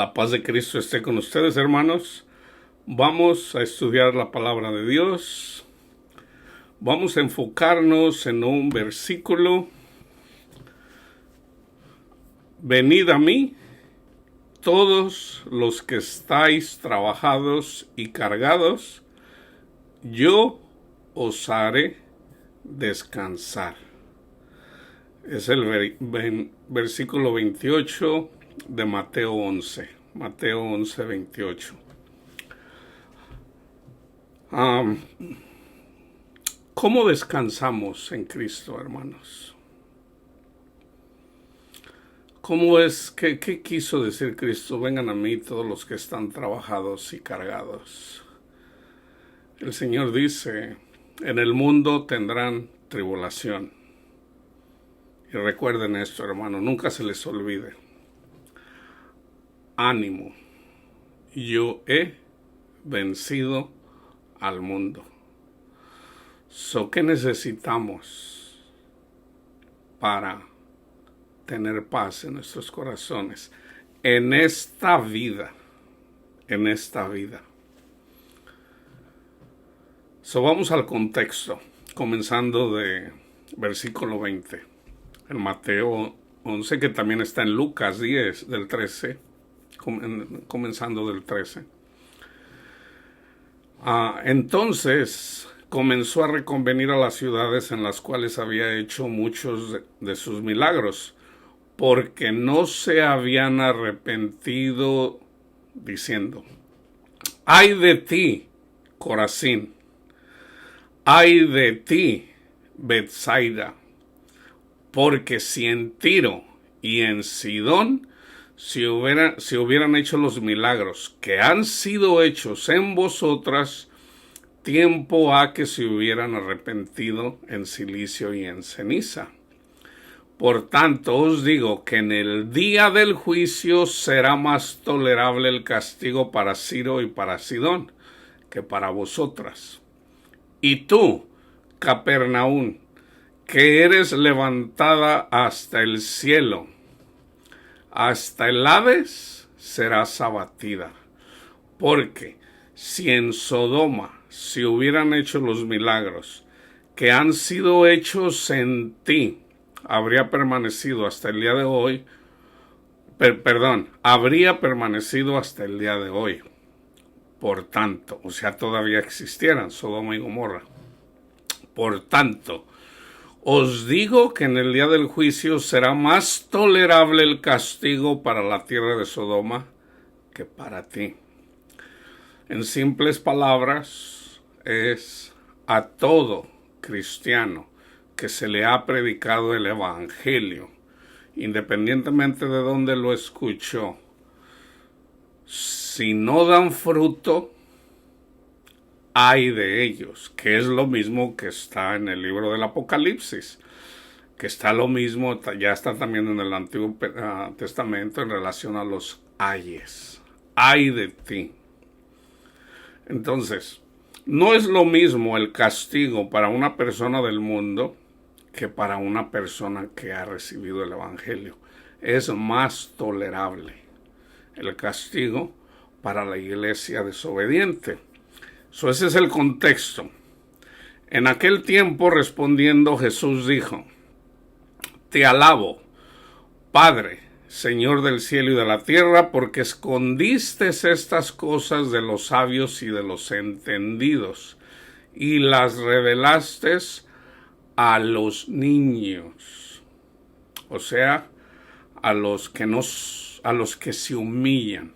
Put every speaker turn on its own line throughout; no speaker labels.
La paz de Cristo esté con ustedes, hermanos. Vamos a estudiar la palabra de Dios. Vamos a enfocarnos en un versículo. Venid a mí, todos los que estáis trabajados y cargados, yo os haré descansar. Es el versículo 28 de Mateo 11. Mateo 11, 28. ¿Cómo descansamos en Cristo, hermanos? ¿Cómo es? ¿Qué quiso decir Cristo? Vengan a mí todos los que están trabajados y cargados. El Señor dice, en el mundo tendrán tribulación. Y recuerden esto, hermano, nunca se les olvide. Ánimo, yo he vencido al mundo. ¿Qué necesitamos para tener paz en nuestros corazones en esta vida? En esta vida. Vamos al contexto, comenzando de versículo 20. En Mateo 11, que también está en Lucas 10, del 13, comenzando del 13. Entonces comenzó a reconvenir a las ciudades en las cuales había hecho muchos de sus milagros, porque no se habían arrepentido, diciendo, ¡ay de ti, Corazín! ¡Ay de ti, Betsaida! Porque si en Tiro y en Sidón se hubieran hecho los milagros que han sido hechos en vosotras, tiempo ha que se hubieran arrepentido en cilicio y en ceniza. Por tanto os digo que en el día del juicio será más tolerable el castigo para Tiro y para Sidón que para vosotras. Y tú, Capernaum, que eres levantada hasta el cielo, hasta el Hades serás abatida. Porque si en Sodoma se hubieran hecho los milagros que han sido hechos en ti, habría permanecido hasta el día de hoy, habría permanecido hasta el día de hoy. Por tanto, o sea, todavía existieran Sodoma y Gomorra. Por tanto, os digo que en el día del juicio será más tolerable el castigo para la tierra de Sodoma que para ti. En simples palabras, es a todo cristiano que se le ha predicado el evangelio, independientemente de dónde lo escuchó. Si no dan fruto, ay de ellos, que es lo mismo que está en el libro del Apocalipsis, que está lo mismo, ya está también en el Antiguo Testamento en relación a los ayes. Ay de ti. Entonces, no es lo mismo el castigo para una persona del mundo que para una persona que ha recibido el evangelio. Es más tolerable el castigo para la iglesia desobediente. Ese es el contexto. En aquel tiempo, respondiendo, Jesús dijo, te alabo, Padre, Señor del cielo y de la tierra, porque escondiste estas cosas de los sabios y de los entendidos, y las revelaste a los niños. O sea, a los que se humillan,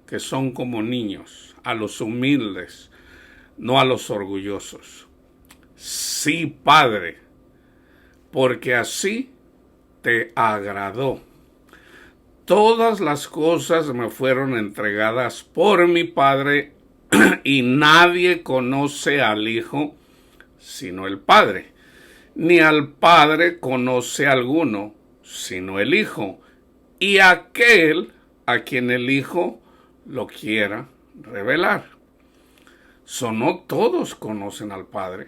que son como niños, a los humildes, no a los orgullosos. Sí, Padre, porque así te agradó. Todas las cosas me fueron entregadas por mi Padre, y nadie conoce al Hijo sino el Padre, ni al Padre conoce alguno sino el Hijo, y aquel a quien el Hijo lo quiera revelar. No todos conocen al Padre,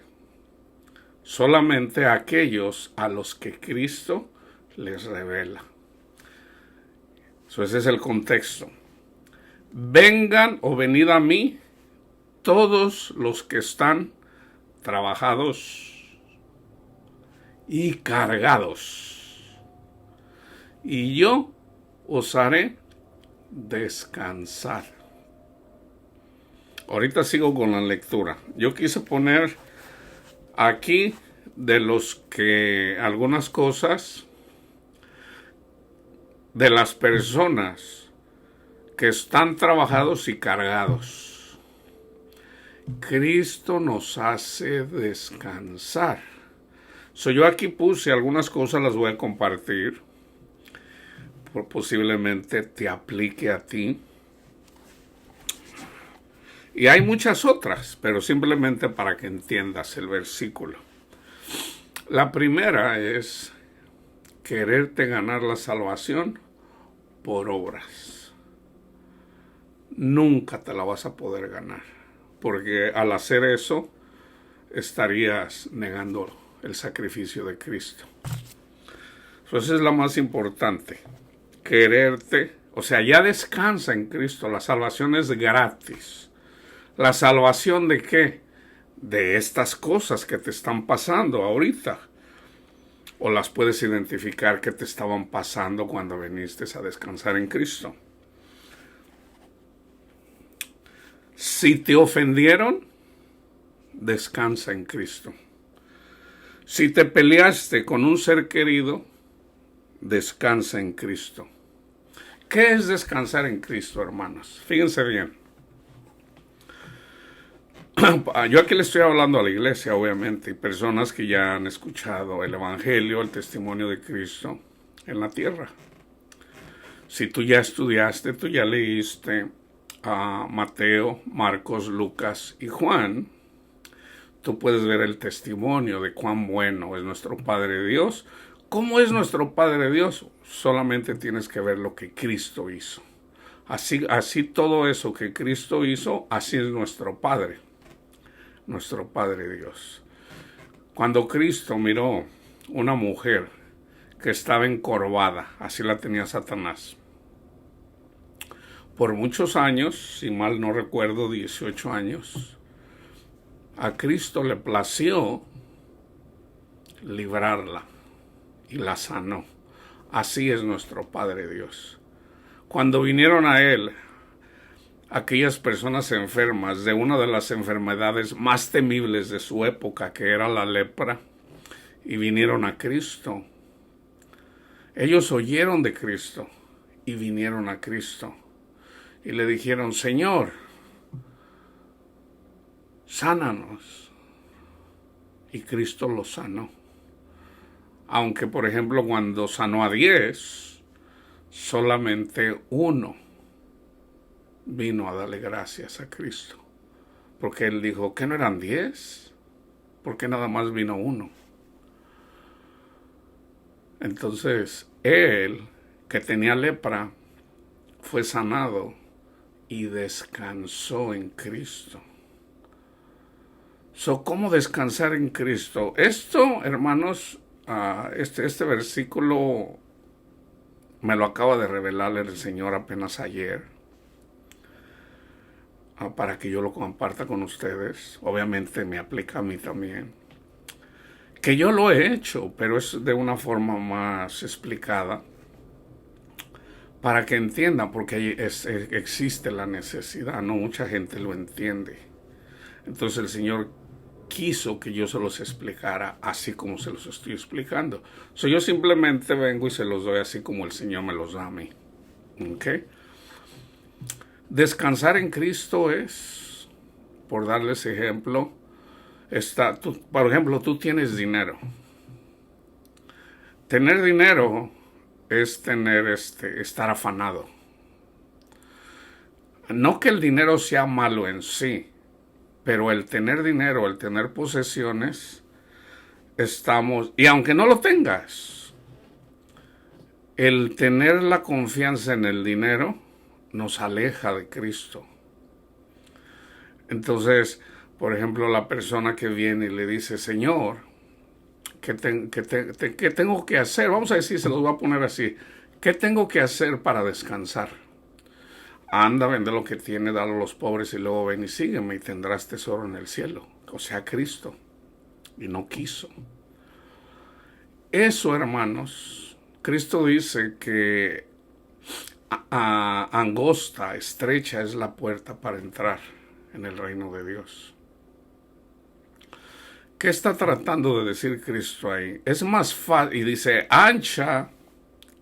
solamente aquellos a los que Cristo les revela. Ese es el contexto. vengan o venid a mí todos los que están trabajados y cargados, y yo os haré descansar. Ahorita sigo con la lectura. Yo quise poner aquí de los que algunas cosas de las personas que están trabajados y cargados. Cristo nos hace descansar. Yo aquí puse algunas cosas, las voy a compartir. Posiblemente te aplique a ti. Y hay muchas otras, pero simplemente para que entiendas el versículo. La primera es quererte ganar la salvación por obras. Nunca te la vas a poder ganar, porque al hacer eso estarías negando el sacrificio de Cristo. Esa es la más importante. Quererte, o sea, ya descansa en Cristo. La salvación es gratis. ¿La salvación de qué? De estas cosas que te están pasando ahorita. O las puedes identificar que te estaban pasando cuando viniste a descansar en Cristo. Si te ofendieron, descansa en Cristo. Si te peleaste con un ser querido, descansa en Cristo. ¿Qué es descansar en Cristo, hermanos? Fíjense bien. Yo aquí le estoy hablando a la iglesia, obviamente, y personas que ya han escuchado el Evangelio, el testimonio de Cristo en la tierra. Si tú ya estudiaste, tú ya leíste a Mateo, Marcos, Lucas y Juan, tú puedes ver el testimonio de cuán bueno es nuestro Padre Dios. ¿Cómo es nuestro Padre Dios? Solamente tienes que ver lo que Cristo hizo. Así todo eso que Cristo hizo, así es nuestro Padre Dios. Cuando Cristo miró una mujer que estaba encorvada, así la tenía Satanás, por muchos años, si mal no recuerdo, 18 años, a Cristo le plació librarla y la sanó. Así es nuestro Padre Dios. Cuando vinieron a Él aquellas personas enfermas de una de las enfermedades más temibles de su época, que era la lepra, y vinieron a Cristo, ellos oyeron de Cristo y vinieron a Cristo y le dijeron: Señor, sánanos. Y Cristo los sanó. Aunque, por ejemplo, cuando sanó a 10, solamente uno vino a darle gracias a Cristo. Porque él dijo, ¿que no eran 10? ¿Por qué nada más vino uno? Entonces, él, que tenía lepra, fue sanado y descansó en Cristo. ¿Cómo descansar en Cristo? Esto, hermanos, este versículo me lo acaba de revelar el Señor apenas ayer, para que yo lo comparta con ustedes. Obviamente me aplica a mí también. Que yo lo he hecho, pero es de una forma más explicada, para que entiendan, porque existe la necesidad, no mucha gente lo entiende. Entonces el Señor quiso que yo se los explicara así como se los estoy explicando. Yo simplemente vengo y se los doy así como el Señor me los da a mí. ¿Ok? Descansar en Cristo es, por darles ejemplo, por ejemplo, tú tienes dinero. Tener dinero es estar afanado. No que el dinero sea malo en sí, pero el tener dinero, el tener posesiones, y aunque no lo tengas, el tener la confianza en el dinero nos aleja de Cristo. Entonces, por ejemplo, la persona que viene y le dice, Señor, ¿qué tengo que hacer? Vamos a decir, se los voy a poner así. ¿Qué tengo que hacer para descansar? anda, vende lo que tiene, dalo a los pobres y luego ven y sígueme y tendrás tesoro en el cielo. O sea, Cristo. Y no quiso. Eso, hermanos, Cristo dice que angosta, estrecha es la puerta para entrar en el reino de Dios. ¿Qué está tratando de decir Cristo ahí? Es más fácil, y dice, ancha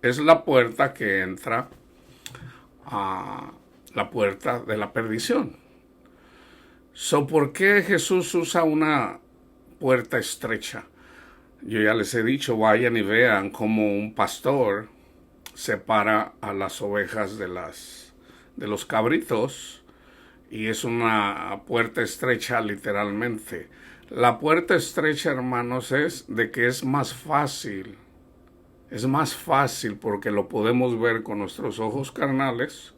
es la puerta que entra a la puerta de la perdición. ¿Por qué Jesús usa una puerta estrecha? Yo ya les he dicho, vayan y vean cómo un pastor separa a las ovejas de los cabritos, y es una puerta estrecha literalmente. La puerta estrecha, hermanos, es de que es más fácil porque lo podemos ver con nuestros ojos carnales,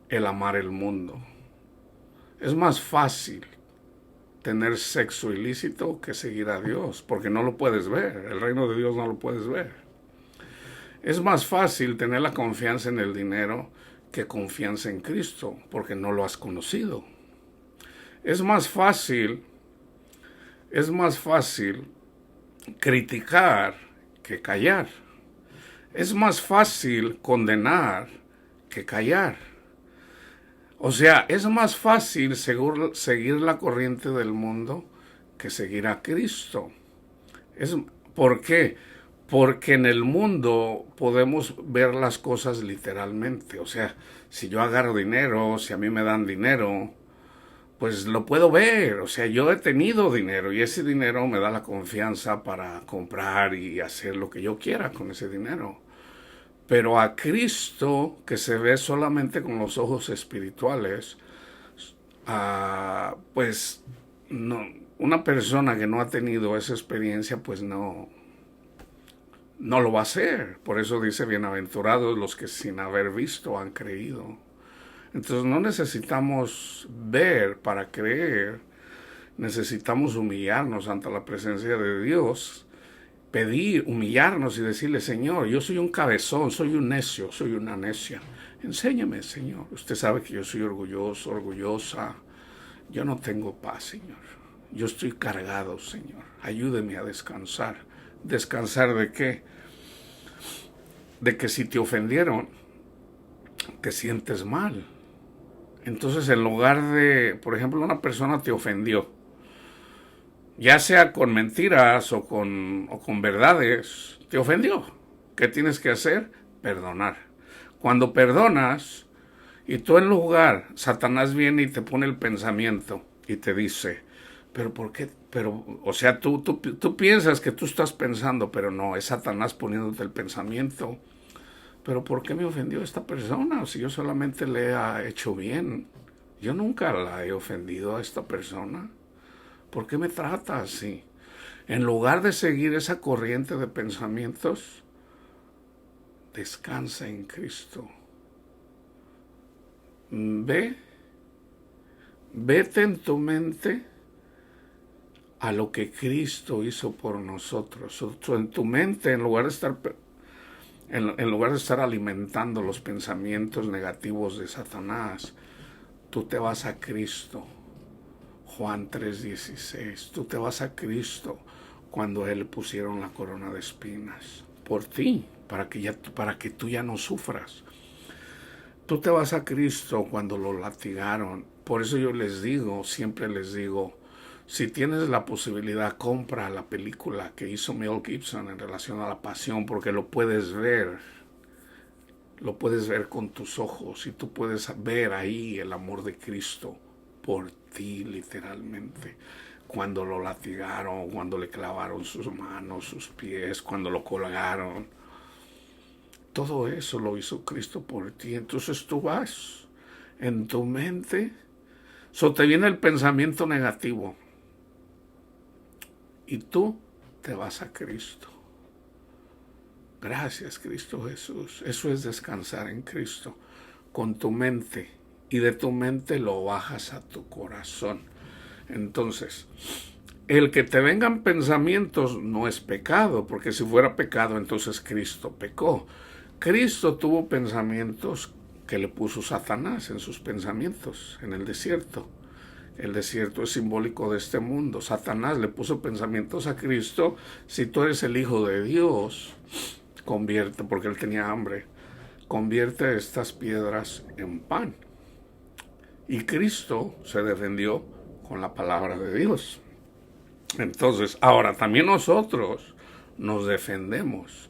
el amar el mundo. Es más fácil tener sexo ilícito que seguir a Dios, porque no lo puedes ver, el reino de Dios no lo puedes ver. Es más fácil tener la confianza en el dinero que confianza en Cristo, porque no lo has conocido. Es más fácil criticar que callar. Es más fácil condenar que callar. O sea, es más fácil seguir la corriente del mundo que seguir a Cristo. ¿Por qué? Porque en el mundo podemos ver las cosas literalmente. O sea, si yo agarro dinero, si a mí me dan dinero, pues lo puedo ver. O sea, yo he tenido dinero y ese dinero me da la confianza para comprar y hacer lo que yo quiera con ese dinero. Pero a Cristo, que se ve solamente con los ojos espirituales, pues no, una persona que no ha tenido esa experiencia, pues no lo va a hacer. Por eso dice, bienaventurados los que sin haber visto han creído. Entonces no necesitamos ver para creer, necesitamos humillarnos ante la presencia de Dios, humillarnos y decirle, Señor, yo soy un cabezón, soy un necio, soy una necia. Enséñame, Señor. Usted sabe que yo soy orgulloso, orgullosa. Yo no tengo paz, Señor. Yo estoy cargado, Señor. Ayúdeme a descansar. ¿Descansar de qué? De que si te ofendieron, te sientes mal. Entonces, en lugar de, por ejemplo, una persona te ofendió, ya sea con mentiras o con verdades, te ofendió. ¿Qué tienes que hacer? Perdonar. Cuando perdonas, y tú en lugar, Satanás viene y te pone el pensamiento y te dice, pero ¿por qué? O sea, tú piensas que tú estás pensando, pero no, es Satanás poniéndote el pensamiento. Pero ¿por qué me ofendió esta persona? Si yo solamente le he hecho bien. Yo nunca la he ofendido a esta persona. ¿Por qué me trata así? En lugar de seguir esa corriente de pensamientos, descansa en Cristo. Vete en tu mente a lo que Cristo hizo por nosotros. En tu mente, en lugar de estar alimentando los pensamientos negativos de Satanás, tú te vas a Cristo. Juan 3:16, tú te vas a Cristo cuando a Él le pusieron la corona de espinas por ti, para que tú ya no sufras. Tú te vas a Cristo cuando lo latigaron. Por eso yo siempre les digo, si tienes la posibilidad, compra la película que hizo Mel Gibson en relación a la pasión, porque lo puedes ver con tus ojos y tú puedes ver ahí el amor de Cristo por ti, literalmente. Cuando lo latigaron, cuando le clavaron sus manos, sus pies, cuando lo colgaron, todo eso lo hizo Cristo por ti. Entonces tú vas en tu mente, te viene el pensamiento negativo y tú te vas a Cristo. Gracias, Cristo Jesús. Eso es descansar en Cristo con tu mente, y de tu mente lo bajas a tu corazón. Entonces, el que te vengan pensamientos no es pecado, porque si fuera pecado, entonces Cristo pecó. Cristo tuvo pensamientos que le puso Satanás en sus pensamientos en el desierto. El desierto es simbólico de este mundo. Satanás le puso pensamientos a Cristo: si tú eres el Hijo de Dios, convierte, porque él tenía hambre, convierte estas piedras en pan. Y Cristo se defendió con la palabra de Dios. Entonces, ahora también nosotros nos defendemos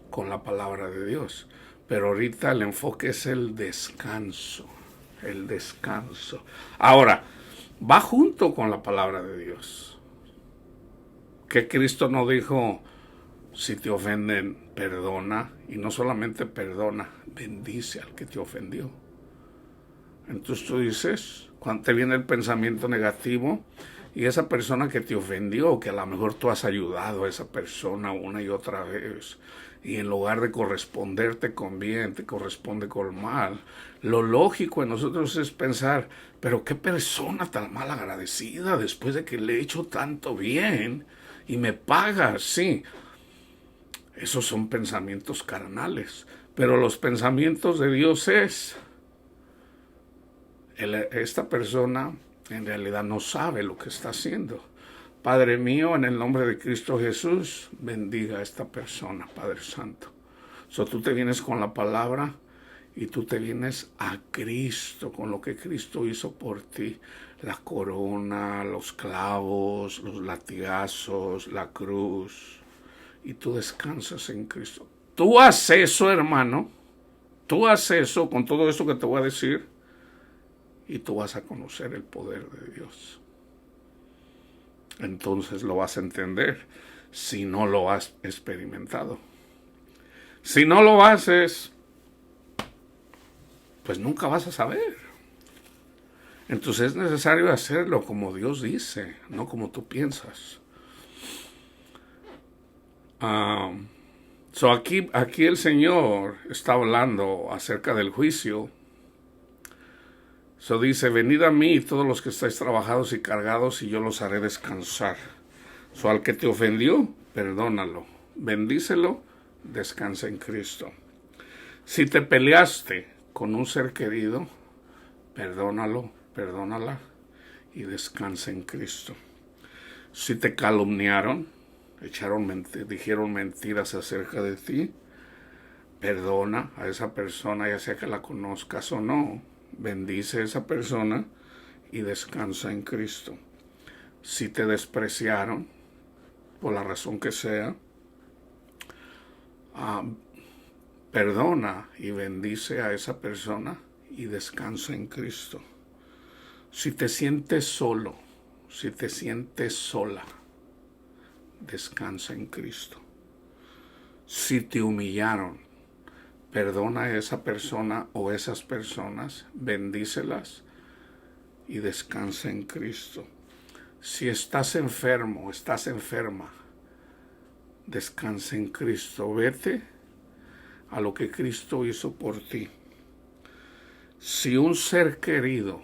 con la palabra de Dios. Pero ahorita el enfoque es el descanso. El descanso. Ahora, va junto con la palabra de Dios. Que Cristo no dijo: si te ofenden, perdona. Y no solamente perdona, bendice al que te ofendió. Entonces tú dices, cuando te viene el pensamiento negativo, y esa persona que te ofendió, que a lo mejor tú has ayudado a esa persona una y otra vez, y en lugar de corresponderte con bien, te corresponde con mal, lo lógico en nosotros es pensar: pero qué persona tan mal agradecida, después de que le he hecho tanto bien y me paga. Sí, esos son pensamientos carnales, pero los pensamientos de Dios es: esta persona en realidad no sabe lo que está haciendo. Padre mío, en el nombre de Cristo Jesús, bendiga a esta persona, Padre Santo. Tú te vienes con la palabra y tú te vienes a Cristo, con lo que Cristo hizo por ti. La corona, los clavos, los latigazos, la cruz. Y tú descansas en Cristo. Tú haces eso, hermano. Tú haces eso con todo esto que te voy a decir. Y tú vas a conocer el poder de Dios. Entonces lo vas a entender si no lo has experimentado. Si no lo haces, pues nunca vas a saber. Entonces es necesario hacerlo como Dios dice, no como tú piensas. Aquí el Señor está hablando acerca del juicio. Dice: venid a mí todos los que estáis trabajados y cargados, y yo los haré descansar. Al que te ofendió, perdónalo, bendícelo, descansa en Cristo. Si te peleaste con un ser querido, perdónalo, perdónala, y descansa en Cristo. Si te calumniaron, dijeron mentiras acerca de ti, perdona a esa persona, ya sea que la conozcas o no. Bendice a esa persona y descansa en Cristo. Si te despreciaron, por la razón que sea, perdona y bendice a esa persona y descansa en Cristo. Si te sientes solo, si te sientes sola, descansa en Cristo. Si te humillaron, perdona a esa persona o esas personas, bendícelas y descansa en Cristo. Si estás enfermo, estás enferma, descansa en Cristo. Vete a lo que Cristo hizo por ti. Si un ser querido,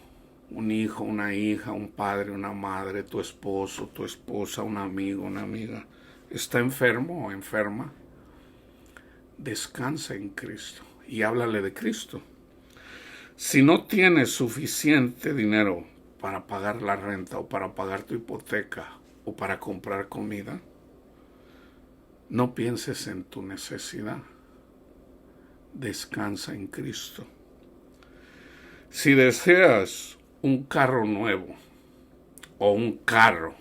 un hijo, una hija, un padre, una madre, tu esposo, tu esposa, un amigo, una amiga, está enfermo o enferma, descansa en Cristo y háblale de Cristo. Si no tienes suficiente dinero para pagar la renta o para pagar tu hipoteca o para comprar comida, no pienses en tu necesidad. Descansa en Cristo. Si deseas un carro nuevo o un carro,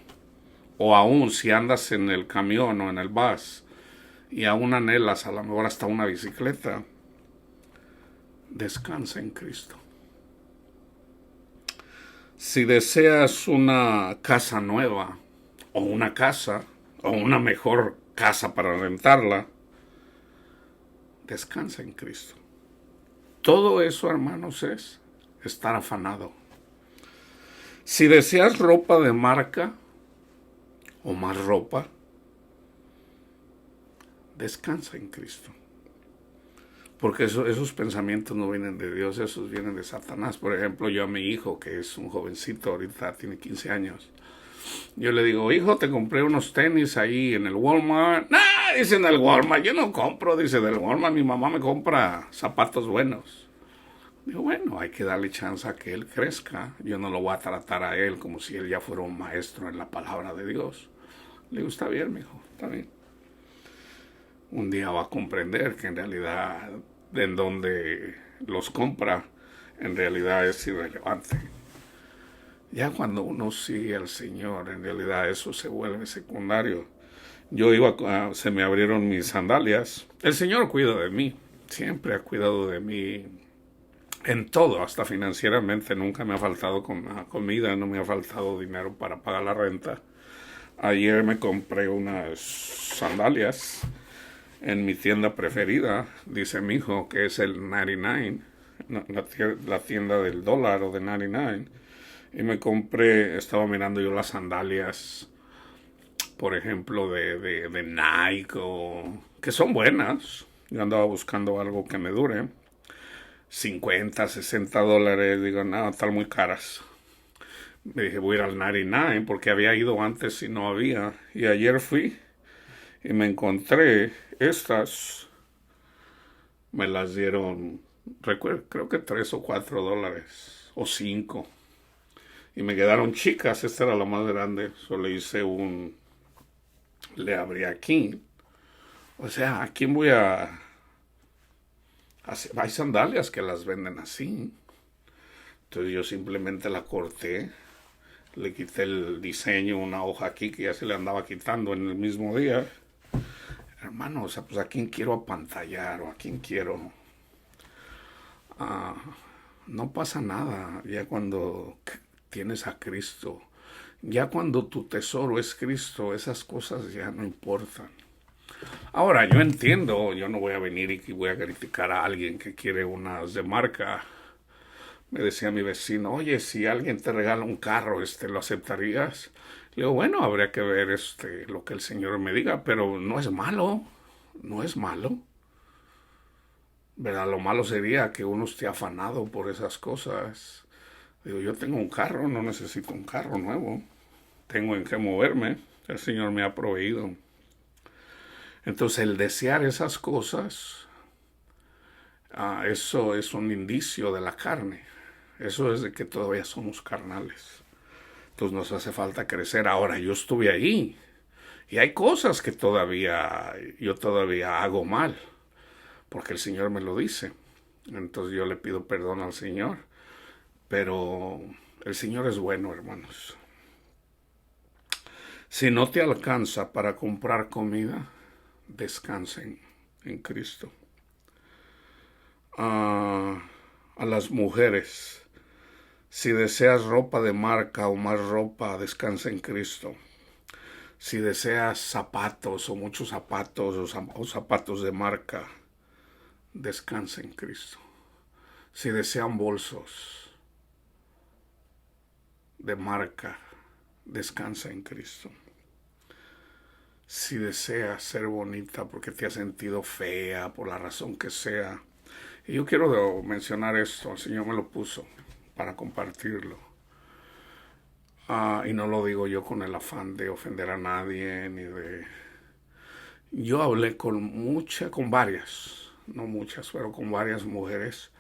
o aún si andas en el camión o en el bus y aún anhelas a lo mejor hasta una bicicleta, descansa en Cristo. Si deseas una casa nueva o una casa o una mejor casa para rentarla, descansa en Cristo. Todo eso, hermanos, es estar afanado. Si deseas ropa de marca o más ropa, descansa en Cristo. Porque esos pensamientos no vienen de Dios, esos vienen de Satanás. Por ejemplo, yo a mi hijo, que es un jovencito, ahorita tiene 15 años, yo le digo: hijo, te compré unos tenis ahí en el Walmart. Nah, dice, en el Walmart, yo no compro, dice, del Walmart mi mamá me compra zapatos buenos. Digo, bueno, hay que darle chance a que él crezca. Yo no lo voy a tratar a él como si él ya fuera un maestro en la palabra de Dios. Le digo, está bien, mijo, está bien. Un día va a comprender que en realidad en donde los compra, en realidad es irrelevante. Ya cuando uno sigue al Señor, en realidad eso se vuelve secundario. Se me abrieron mis sandalias. El Señor cuida de mí, siempre ha cuidado de mí en todo, hasta financieramente. Nunca me ha faltado comida, no me ha faltado dinero para pagar la renta. Ayer me compré unas sandalias en mi tienda preferida, dice mi hijo, que es el 99, la tienda del dólar o de 99. Y me compré, estaba mirando yo las sandalias, por ejemplo, de Nike, que son buenas. Yo andaba buscando algo que me dure. 50, $60. Digo, no, están muy caras. Me dije, voy a ir al 99 porque había ido antes y no había. Y ayer fui y me encontré estas. Me las dieron, recuerdo, creo que $3 o $4 o 5. Y me quedaron chicas, esta era la más grande. Solo le abrí aquí. O sea, ¿a quién voy a hacer? Hay sandalias que las venden así. Entonces yo simplemente la corté, le quité el diseño, una hoja aquí que ya se le andaba quitando en el mismo día. Hermano, o sea, pues a quién quiero apantallar o a quién quiero. Ah, no pasa nada ya cuando tienes a Cristo. Ya cuando tu tesoro es Cristo, esas cosas ya no importan. Ahora, yo entiendo, yo no voy a venir y voy a criticar a alguien que quiere unas de marca. Me decía mi vecino, oye, si alguien te regala un carro, ¿lo aceptarías? Le digo, bueno, habría que ver lo que el Señor me diga, pero no es malo, no es malo. ¿Verdad? Lo malo sería que uno esté afanado por esas cosas. Digo, yo tengo un carro, no necesito un carro nuevo. Tengo en qué moverme, el Señor me ha proveído. Entonces el desear esas cosas, eso es un indicio de la carne. Eso es de que todavía somos carnales. Entonces nos hace falta crecer. Ahora, yo estuve ahí y hay cosas que yo todavía hago mal, porque el Señor me lo dice. Entonces yo le pido perdón al Señor. Pero el Señor es bueno, hermanos. Si no te alcanza para comprar comida, descansen en Cristo. A las mujeres, si deseas ropa de marca o más ropa, descansa en Cristo. Si deseas zapatos o muchos zapatos o zapatos de marca, descansa en Cristo. Si desean bolsos de marca, descansa en Cristo. Si deseas ser bonita porque te has sentido fea por la razón que sea. Y yo quiero mencionar esto, el Señor me lo puso para compartirlo. Y no lo digo yo con el afán de ofender a nadie, ni de... Yo hablé con varias, no muchas, pero con varias mujeres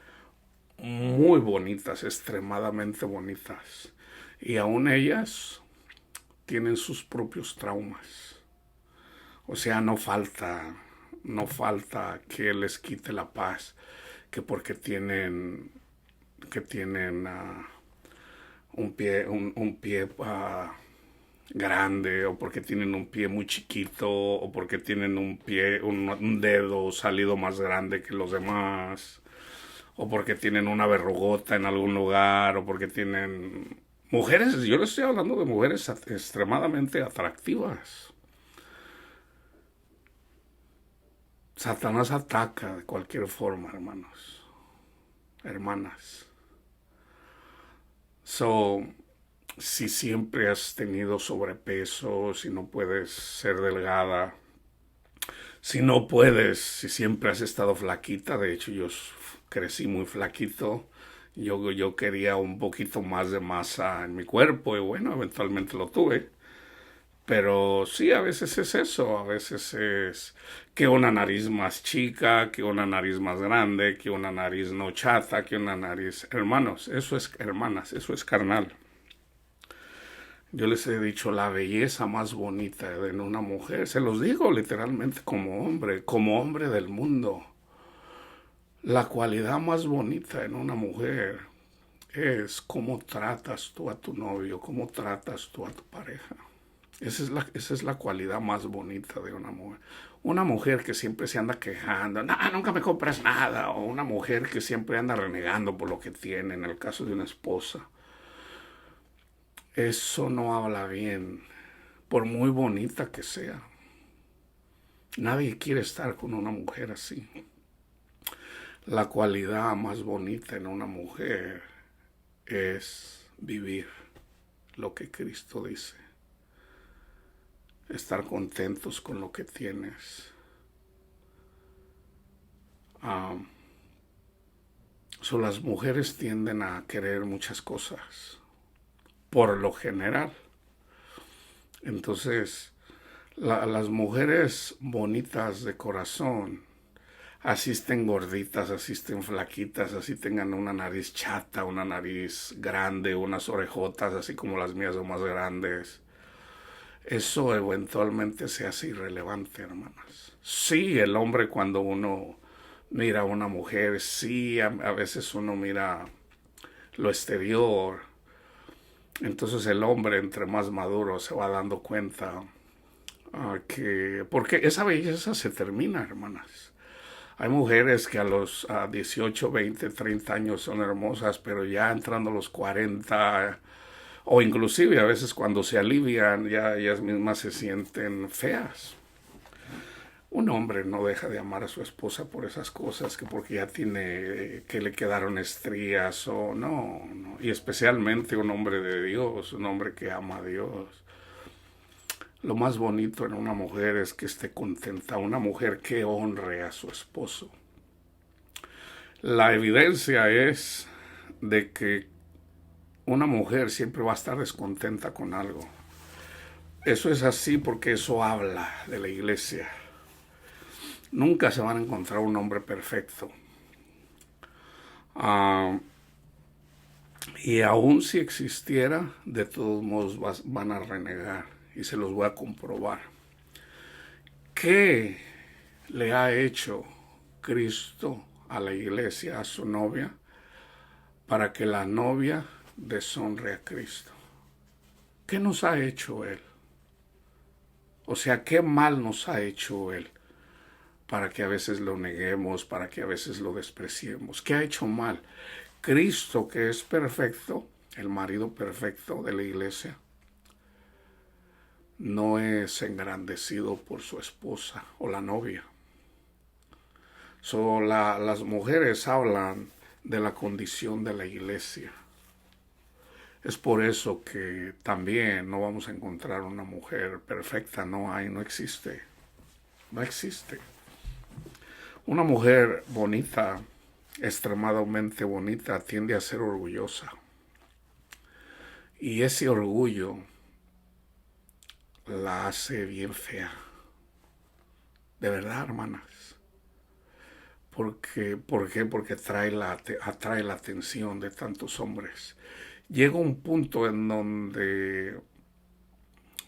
muy bonitas, extremadamente bonitas. Y aún ellas tienen sus propios traumas. O sea, no falta que les quite la paz, que porque tienen un pie grande, o porque tienen un pie muy chiquito, o porque tienen un dedo salido más grande que los demás, o porque tienen una verrugota en algún lugar, o porque tienen mujeres. Yo les estoy hablando de mujeres extremadamente atractivas. Satanás ataca de cualquier forma, hermanos, hermanas. Si siempre has tenido sobrepeso, si no puedes ser delgada, si siempre has estado flaquita, de hecho yo crecí muy flaquito, yo quería un poquito más de masa en mi cuerpo y bueno, eventualmente lo tuve. Pero sí, a veces es eso, a veces es que una nariz más chica, que una nariz más grande, que una nariz no chata, que una nariz... Hermanos, eso es, hermanas, eso es carnal. Yo les he dicho la belleza más bonita de una mujer, se los digo literalmente como hombre del mundo. La cualidad más bonita en una mujer es cómo tratas tú a tu novio, cómo tratas tú a tu pareja. Esa es la cualidad más bonita de una mujer. Una mujer que siempre se anda quejando, no, nunca me compras nada. O una mujer que siempre anda renegando por lo que tiene, en el caso de una esposa. Eso no habla bien, por muy bonita que sea. Nadie quiere estar con una mujer así. La cualidad más bonita en una mujer es vivir lo que Cristo dice. Estar contentos con lo que tienes. Las mujeres tienden a querer muchas cosas, por lo general. Entonces, las mujeres bonitas de corazón, así estén gorditas, así estén flaquitas, así tengan una nariz chata, una nariz grande, unas orejotas así como las mías o más grandes, eso eventualmente se hace irrelevante, hermanas. Sí, el hombre cuando uno mira a una mujer, sí, a veces uno mira lo exterior. Entonces el hombre entre más maduro se va dando cuenta porque esa belleza se termina, hermanas. Hay mujeres que a los 18, 20, 30 años son hermosas, pero ya entrando a los 40 o inclusive a veces cuando se alivian ya ellas mismas se sienten feas. Un hombre no deja de amar a su esposa por esas cosas, que porque ya tiene, que le quedaron estrías o no, no. Y especialmente un hombre de Dios, un hombre que ama a Dios. Lo más bonito en una mujer es que esté contenta, una mujer que honre a su esposo. La evidencia es de que una mujer siempre va a estar descontenta con algo. Eso es así porque eso habla de la iglesia. Nunca se van a encontrar un hombre perfecto. Y aun si existiera, de todos modos van a renegar. Y se los voy a comprobar. ¿Qué le ha hecho Cristo a la iglesia, a su novia, para que la novia deshonre a Cristo? ¿Qué nos ha hecho Él? O sea, ¿qué mal nos ha hecho Él para que a veces lo neguemos, para que a veces lo despreciemos? ¿Qué ha hecho mal? Cristo, que es perfecto, el marido perfecto de la iglesia, no es engrandecido por su esposa o la novia. Las mujeres hablan de la condición de la iglesia. Es por eso que también no vamos a encontrar una mujer perfecta, no hay, no existe. No existe. Una mujer bonita, extremadamente bonita, tiende a ser orgullosa. Y ese orgullo la hace bien fea. De verdad, hermanas. ¿Por qué? Porque atrae la atención de tantos hombres. Llega un punto en donde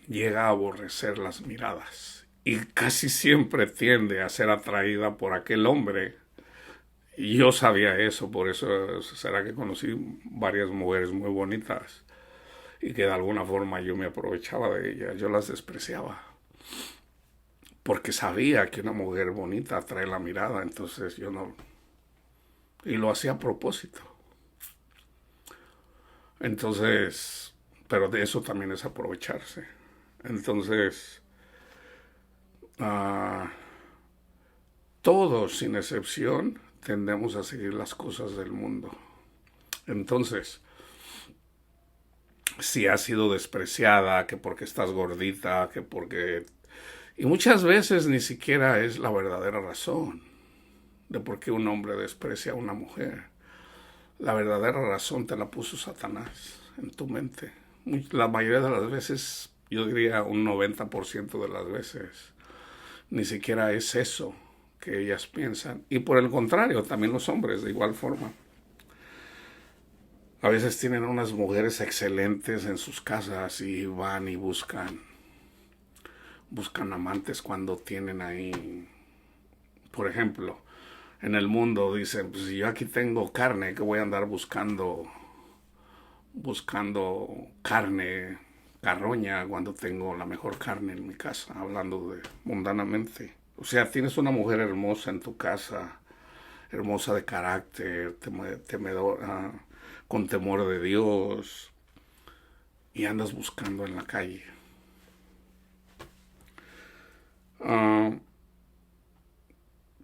llega a aborrecer las miradas y casi siempre tiende a ser atraída por aquel hombre. Y yo sabía eso, por eso será que conocí varias mujeres muy bonitas y que de alguna forma yo me aprovechaba de ellas, yo las despreciaba. Porque sabía que una mujer bonita atrae la mirada, entonces yo no... Y lo hacía a propósito. Entonces, pero de eso también es aprovecharse. Entonces, todos sin excepción tendemos a seguir las cosas del mundo. Entonces, si has sido despreciada, que porque estás gordita, que porque... Y muchas veces ni siquiera es la verdadera razón de por qué un hombre desprecia a una mujer. La verdadera razón te la puso Satanás en tu mente. La mayoría de las veces yo diría un 90% de las veces, ni siquiera es eso que ellas piensan. Y por el contrario, también los hombres de igual forma. A veces tienen unas mujeres excelentes en sus casas y van y buscan amantes cuando tienen ahí, por ejemplo, en el mundo dicen, pues si yo aquí tengo carne, que voy a andar buscando carne, carroña, cuando tengo la mejor carne en mi casa, hablando de mundanamente. O sea, tienes una mujer hermosa en tu casa, hermosa de carácter, temedora, con temor de Dios, y andas buscando en la calle. Uh,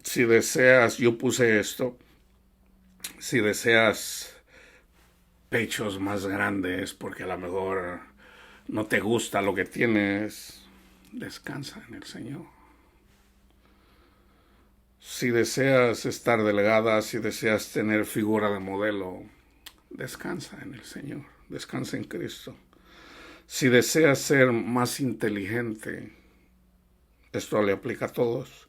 si deseas, yo puse esto, si deseas pechos más grandes porque a lo mejor no te gusta lo que tienes, descansa en el Señor. Si deseas estar delgada, si deseas tener figura de modelo, descansa en el Señor, descansa en Cristo. Si deseas ser más inteligente, esto le aplica a todos,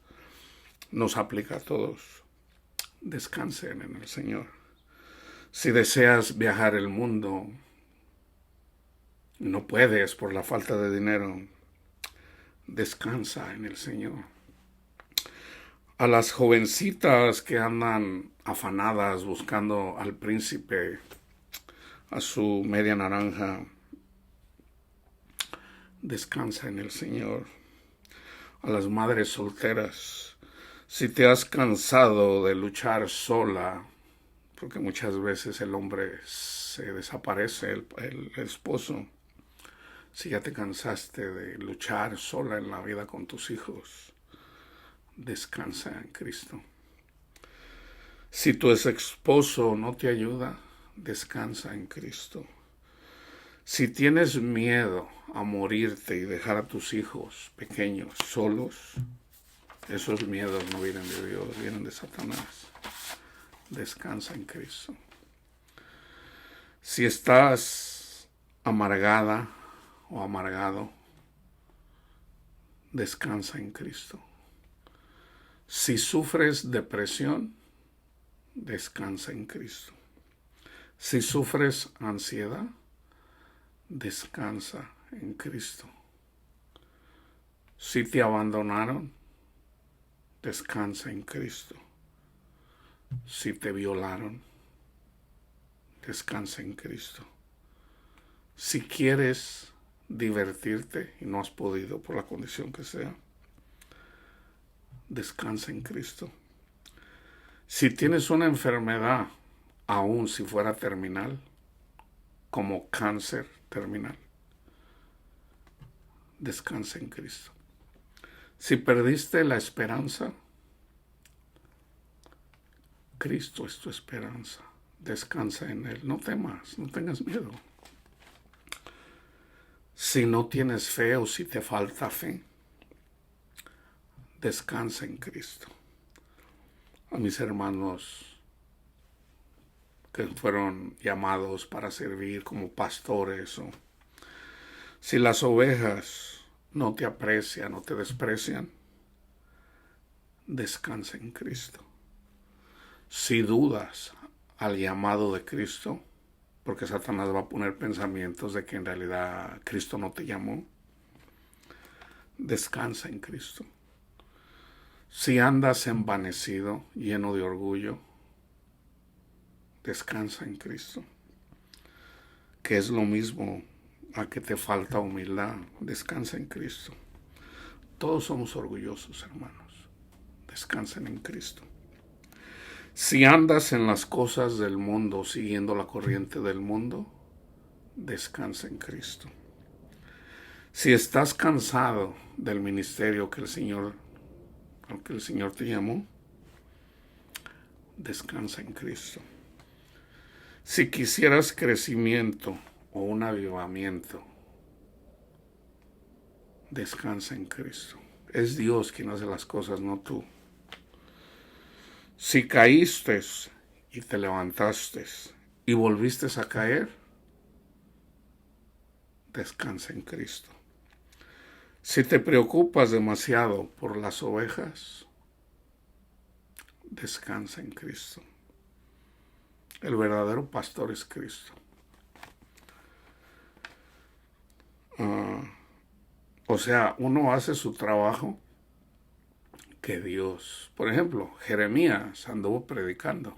nos aplica a todos, descansen en el Señor. Si deseas viajar el mundo, no puedes por la falta de dinero, descansa en el Señor. A las jovencitas que andan afanadas buscando al príncipe, a su media naranja, descansa en el Señor. A las madres solteras, si te has cansado de luchar sola, porque muchas veces el hombre se desaparece, el esposo, si ya te cansaste de luchar sola en la vida con tus hijos, descansa en Cristo. Si tu ex esposo no te ayuda, descansa en Cristo. Si tienes miedo a morirte y dejar a tus hijos pequeños solos, esos miedos no vienen de Dios, vienen de Satanás. Descansa en Cristo. Si estás amargada o amargado, descansa en Cristo. Si sufres depresión, descansa en Cristo. Si sufres ansiedad, descansa en Cristo. Si te abandonaron, descansa en Cristo. Si te violaron, descansa en Cristo. Si quieres divertirte y no has podido por la condición que sea, descansa en Cristo. Si tienes una enfermedad, aun si fuera terminal, como cáncer terminal, descansa en Cristo. Si perdiste la esperanza, Cristo es tu esperanza. Descansa en Él. No temas, no tengas miedo. Si no tienes fe o si te falta fe, descansa en Cristo. A mis hermanos que fueron llamados para servir como pastores, o si las ovejas no te aprecian o te desprecian, descansa en Cristo. Si dudas al llamado de Cristo, porque Satanás va a poner pensamientos de que en realidad Cristo no te llamó, descansa en Cristo. Si andas envanecido, lleno de orgullo, descansa en Cristo. Que es lo mismo a que te falta humildad, descansa en Cristo. Todos somos orgullosos, hermanos. Descansen en Cristo. Si andas en las cosas del mundo, siguiendo la corriente del mundo, descansa en Cristo. Si estás cansado del ministerio al que el Señor te llamó, descansa en Cristo. Si quisieras crecimiento o un avivamiento, descansa en Cristo. Es Dios quien hace las cosas, no tú. Si caíste y te levantaste y volviste a caer, descansa en Cristo. Si te preocupas demasiado por las ovejas, descansa en Cristo. El verdadero pastor es Cristo. O sea, uno hace su trabajo que Dios. Por ejemplo, Jeremías anduvo predicando.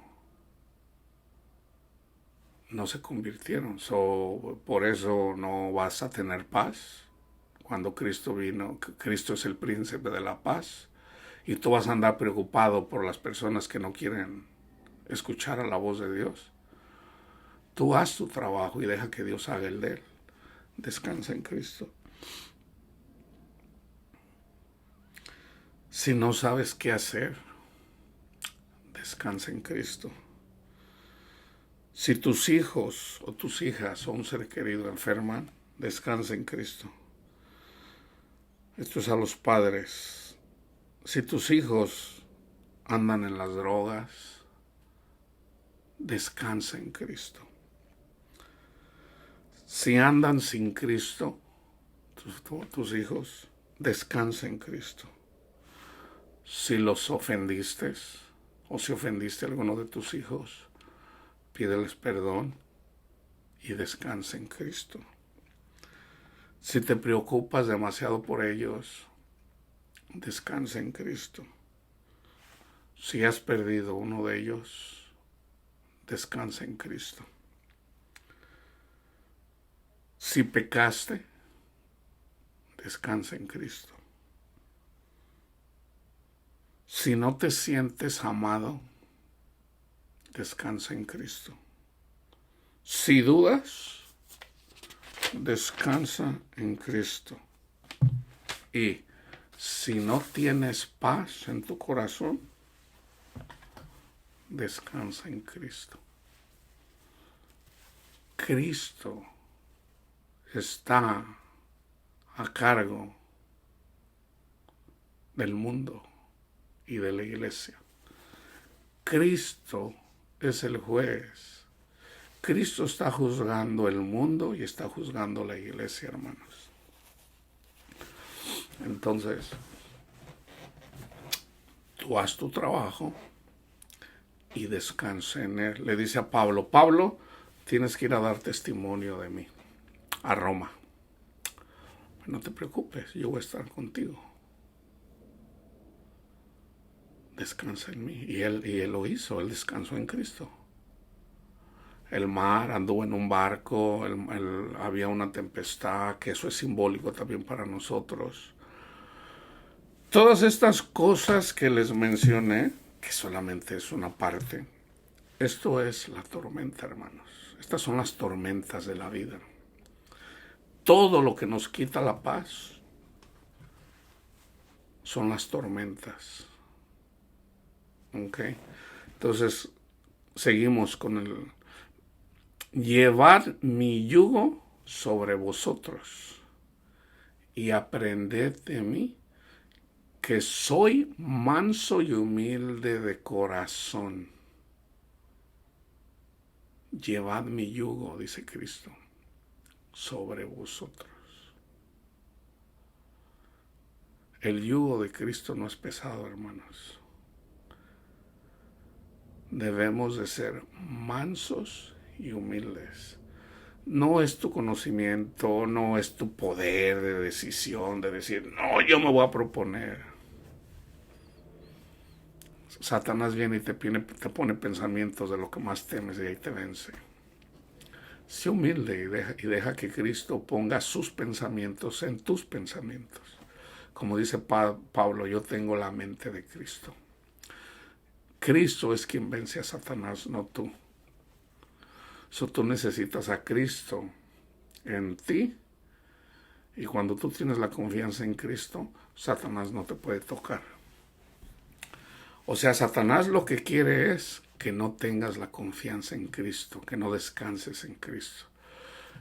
No se convirtieron. Por eso no vas a tener paz. Cuando Cristo vino, Cristo es el príncipe de la paz. Y tú vas a andar preocupado por las personas que no quieren escuchar a la voz de Dios. Tú haz tu trabajo y deja que Dios haga el de él. Descansa en Cristo. Si no sabes qué hacer, descansa en Cristo. Si tus hijos o tus hijas o un ser querido enferman, descansa en Cristo. Esto es a los padres. Si tus hijos andan en las drogas, descansa en Cristo. Si andan sin Cristo, tus hijos, descansa en Cristo. Si los ofendiste o si ofendiste a alguno de tus hijos, pídeles perdón y descansa en Cristo. Si te preocupas demasiado por ellos, descansa en Cristo. Si has perdido uno de ellos, descansa en Cristo. Si pecaste, descansa en Cristo. Si no te sientes amado, descansa en Cristo. Si dudas, descansa en Cristo. Y si no tienes paz en tu corazón, descansa en Cristo. Cristo está a cargo del mundo y de la iglesia. Cristo es el juez. Cristo está juzgando el mundo y está juzgando la iglesia, hermanos. Entonces, tú haz tu trabajo y descansa en él. Le dice a Pablo, Pablo, tienes que ir a dar testimonio de mí a Roma. No te preocupes, yo voy a estar contigo. Descansa en mí. Y él lo hizo, él descansó en Cristo. El mar, anduvo en un barco, había una tempestad, que eso es simbólico también para nosotros. Todas estas cosas que les mencioné, que solamente es una parte, esto es la tormenta, hermanos. Estas son las tormentas de la vida. Todo lo que nos quita la paz son las tormentas. ¿Ok? Entonces, seguimos con el llevar mi yugo sobre vosotros y aprended de mí, que soy manso y humilde de corazón. Llevad mi yugo, dice Cristo, sobre vosotros. El yugo de Cristo no es pesado, hermanos. Debemos de ser mansos y humildes. No es tu conocimiento, no es tu poder de decisión, de decir, no, yo me voy a proponer. Satanás viene y te pone pensamientos de lo que más temes y ahí te vence. Sé humilde y deja que Cristo ponga sus pensamientos en tus pensamientos. Como dice Pablo, yo tengo la mente de Cristo. Cristo es quien vence a Satanás, no tú. Tú necesitas a Cristo en ti. Y cuando tú tienes la confianza en Cristo, Satanás no te puede tocar. O sea, Satanás lo que quiere es que no tengas la confianza en Cristo, que no descanses en Cristo.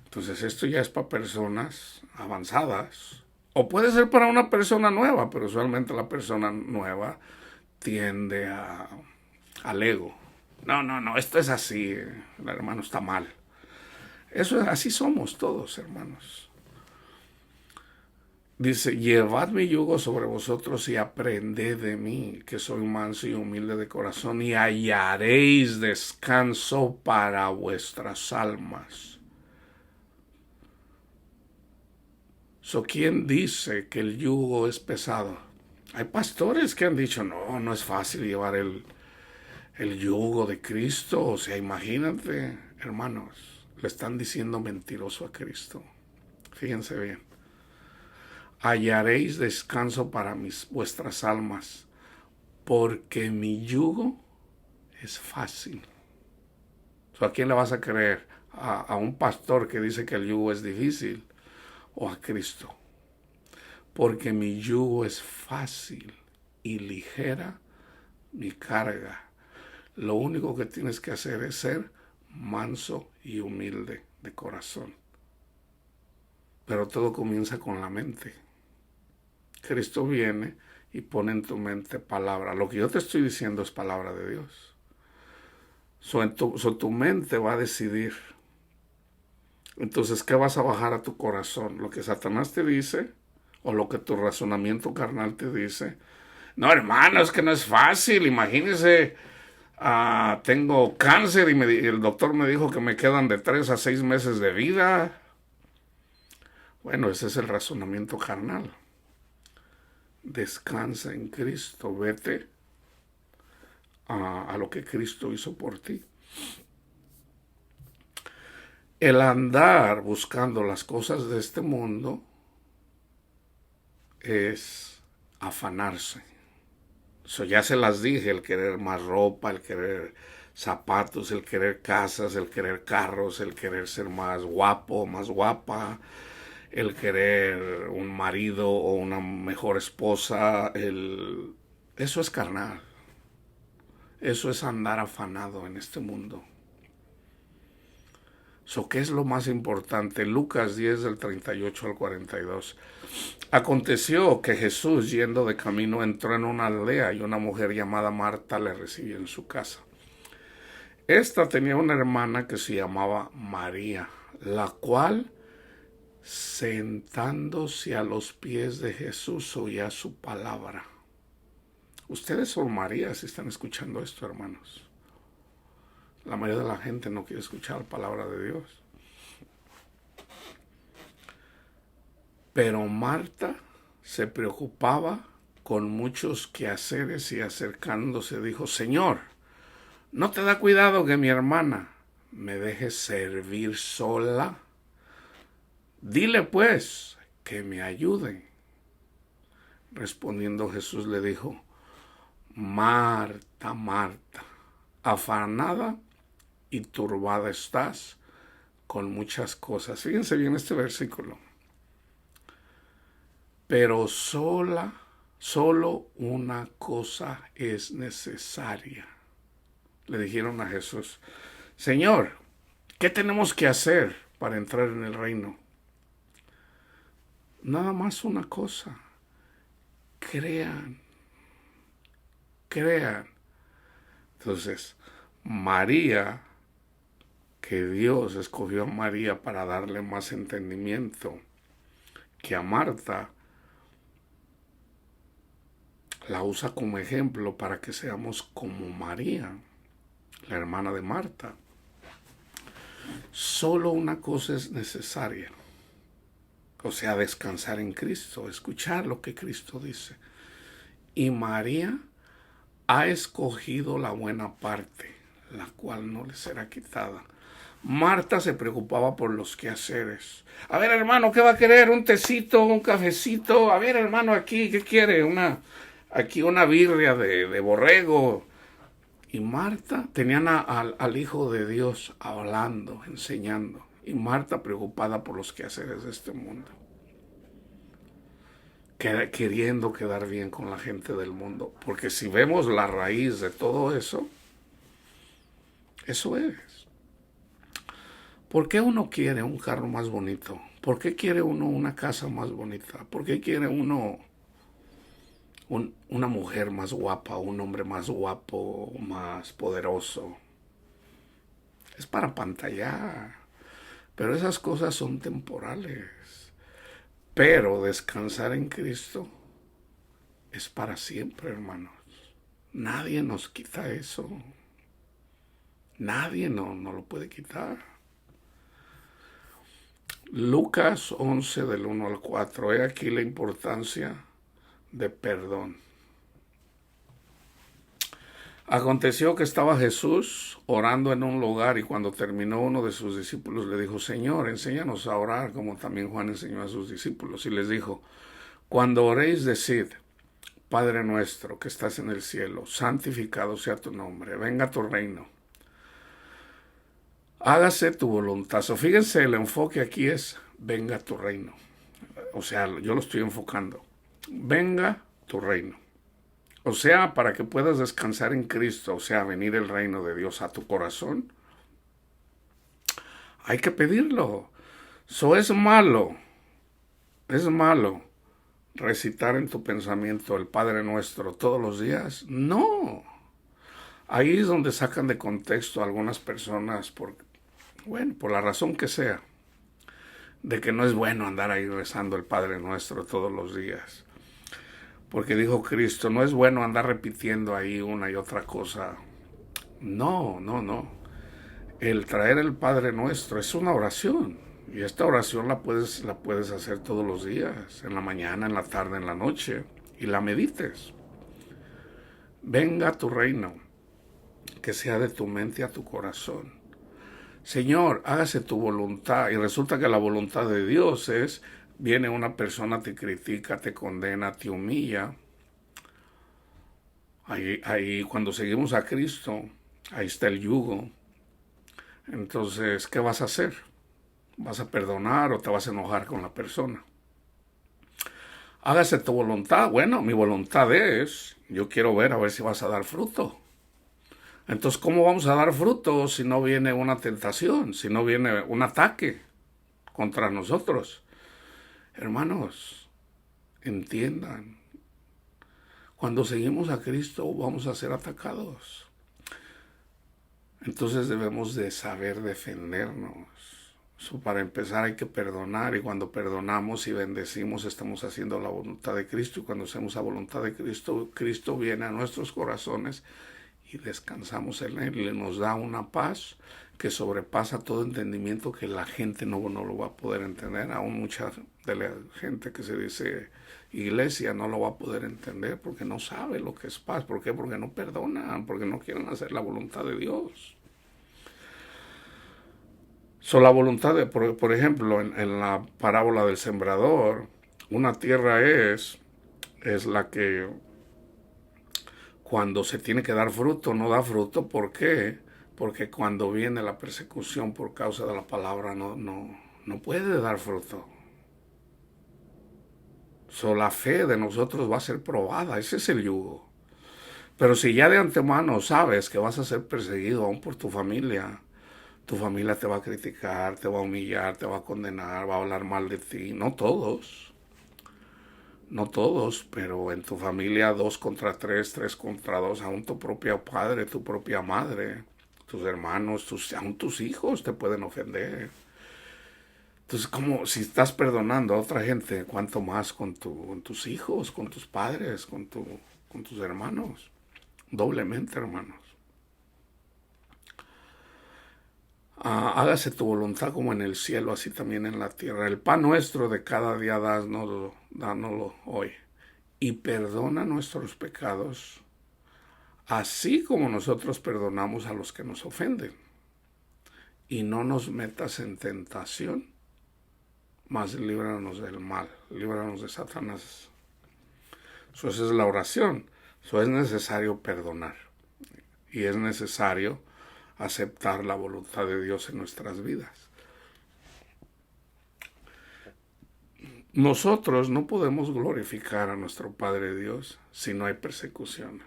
Entonces esto ya es para personas avanzadas. O puede ser para una persona nueva, pero usualmente la persona nueva tiende al ego. No, esto es así, el hermano está mal. Así somos todos, hermanos. Dice, llevad mi yugo sobre vosotros y aprended de mí, que soy manso y humilde de corazón, y hallaréis descanso para vuestras almas. ¿Quién dice que el yugo es pesado? Hay pastores que han dicho, no, no es fácil llevar el yugo de Cristo. O sea, imagínate, hermanos, le están diciendo mentiroso a Cristo. Fíjense bien. Hallaréis descanso para vuestras almas, porque mi yugo es fácil. ¿A quién le vas a creer? ¿A un pastor que dice que el yugo es difícil? ¿O a Cristo? Porque mi yugo es fácil y ligera mi carga. Lo único que tienes que hacer es ser manso y humilde de corazón. Pero todo comienza con la mente. Cristo viene y pone en tu mente palabra. Lo que yo te estoy diciendo es palabra de Dios. Tu mente va a decidir. Entonces, ¿qué vas a bajar a tu corazón? ¿Lo que Satanás te dice o lo que tu razonamiento carnal te dice? No, hermano, es que no es fácil. Imagínese, tengo cáncer y el doctor me dijo que me quedan de 3 a 6 meses de vida. Bueno, ese es el razonamiento carnal. Descansa en Cristo, vete a lo que Cristo hizo por ti. El andar buscando las cosas de este mundo es afanarse. Ya se las dije, el querer más ropa, el querer zapatos, el querer casas, el querer carros, el querer ser más guapo, más guapa, el querer un marido o una mejor esposa, eso es carnal. Eso es andar afanado en este mundo. ¿Qué es lo más importante? Lucas 10 del 38 al 42. Aconteció que Jesús, yendo de camino, entró en una aldea y una mujer llamada Marta le recibió en su casa. Esta tenía una hermana que se llamaba María, la cual, sentándose a los pies de Jesús, oía su palabra. Ustedes son María si están escuchando esto, hermanos. La mayoría de la gente no quiere escuchar la palabra de Dios. Pero Marta se preocupaba con muchos quehaceres y acercándose dijo, Señor, ¿no te da cuidado que mi hermana me deje servir sola? Dile pues que me ayude. Respondiendo Jesús le dijo, Marta, Marta, afanada y turbada estás con muchas cosas. Fíjense bien este versículo. Pero solo una cosa es necesaria. Le dijeron a Jesús, Señor, ¿qué tenemos que hacer para entrar en el reino? Nada más una cosa. Crean. Entonces, María, que Dios escogió a María para darle más entendimiento que a Marta, la usa como ejemplo para que seamos como María, la hermana de Marta. Solo una cosa es necesaria, o sea, descansar en Cristo, escuchar lo que Cristo dice. Y María ha escogido la buena parte, la cual no le será quitada. Marta se preocupaba por los quehaceres. A ver, hermano, ¿qué va a querer? ¿Un tecito? ¿Un cafecito? A ver, hermano, aquí, ¿qué quiere? Aquí una birria de borrego. Y Marta tenían al Hijo de Dios hablando, enseñando. Y Marta preocupada por los quehaceres de este mundo. Queriendo quedar bien con la gente del mundo. Porque si vemos la raíz de todo eso, eso es. ¿Por qué uno quiere un carro más bonito? ¿Por qué quiere uno una casa más bonita? ¿Por qué quiere uno una mujer más guapa, un hombre más guapo, más poderoso? Es para pantallar. Pero esas cosas son temporales. Pero descansar en Cristo es para siempre, hermanos. Nadie nos quita eso. Nadie no lo puede quitar. Lucas 11 del 1 al 4. He aquí la importancia de perdón. Aconteció que estaba Jesús orando en un lugar y cuando terminó uno de sus discípulos le dijo, Señor, enséñanos a orar como también Juan enseñó a sus discípulos. Y les dijo, cuando oréis decid, Padre nuestro que estás en el cielo, santificado sea tu nombre, venga tu reino. Hágase tu voluntad. So, fíjense, el enfoque aquí es, venga tu reino. O sea, yo lo estoy enfocando. Venga tu reino. O sea, para que puedas descansar en Cristo, o sea, venir el reino de Dios a tu corazón, hay que pedirlo. Eso es malo recitar en tu pensamiento el Padre Nuestro todos los días. No. Ahí es donde sacan de contexto a algunas personas por la razón que sea, de que no es bueno andar ahí rezando el Padre Nuestro todos los días. Porque dijo Cristo, no es bueno andar repitiendo ahí una y otra cosa. No. El traer el Padre Nuestro es una oración. Y esta oración la puedes hacer todos los días, en la mañana, en la tarde, en la noche, y la medites. Venga tu reino, que sea de tu mente a tu corazón. Señor, hágase tu voluntad. Y resulta que la voluntad de Dios es, viene una persona, te critica, te condena, te humilla. Ahí cuando seguimos a Cristo, ahí está el yugo. Entonces, ¿qué vas a hacer? ¿Vas a perdonar o te vas a enojar con la persona? Hágase tu voluntad. Bueno, mi voluntad es, yo quiero ver a ver si vas a dar fruto. Entonces, ¿cómo vamos a dar fruto si no viene una tentación, si no viene un ataque contra nosotros? Hermanos, entiendan, cuando seguimos a Cristo vamos a ser atacados. Entonces debemos de saber defendernos. Para empezar hay que perdonar y cuando perdonamos y bendecimos estamos haciendo la voluntad de Cristo y cuando hacemos la voluntad de Cristo, Cristo viene a nuestros corazones y descansamos en Él y nos da una paz que sobrepasa todo entendimiento que la gente no lo va a poder entender. Aún mucha de la gente que se dice iglesia no lo va a poder entender porque no sabe lo que es paz. ¿Por qué? Porque no perdonan, porque no quieren hacer la voluntad de Dios. La voluntad de, por ejemplo, en la parábola del sembrador, una tierra es la que cuando se tiene que dar fruto, no da fruto. ¿Por qué? Porque cuando viene la persecución por causa de la palabra, no puede dar fruto. La fe de nosotros va a ser probada, ese es el yugo. Pero si ya de antemano sabes que vas a ser perseguido aún por tu familia te va a criticar, te va a humillar, te va a condenar, va a hablar mal de ti. No todos, pero en tu familia 2 contra 3, 3 contra 2, aún tu propio padre, tu propia madre, tus hermanos, aún tus hijos te pueden ofender. Entonces, como si estás perdonando a otra gente, ¿cuánto más con tus hijos, con tus padres, con tus hermanos? Doblemente, hermanos. Hágase tu voluntad como en el cielo, así también en la tierra. El pan nuestro de cada día dánoslo hoy. Y perdona nuestros pecados, así como nosotros perdonamos a los que nos ofenden. Y no nos metas en tentación, mas líbranos del mal, líbranos de Satanás. Esa es la oración. Es necesario perdonar. Y es necesario aceptar la voluntad de Dios en nuestras vidas. Nosotros no podemos glorificar a nuestro Padre Dios si no hay persecución.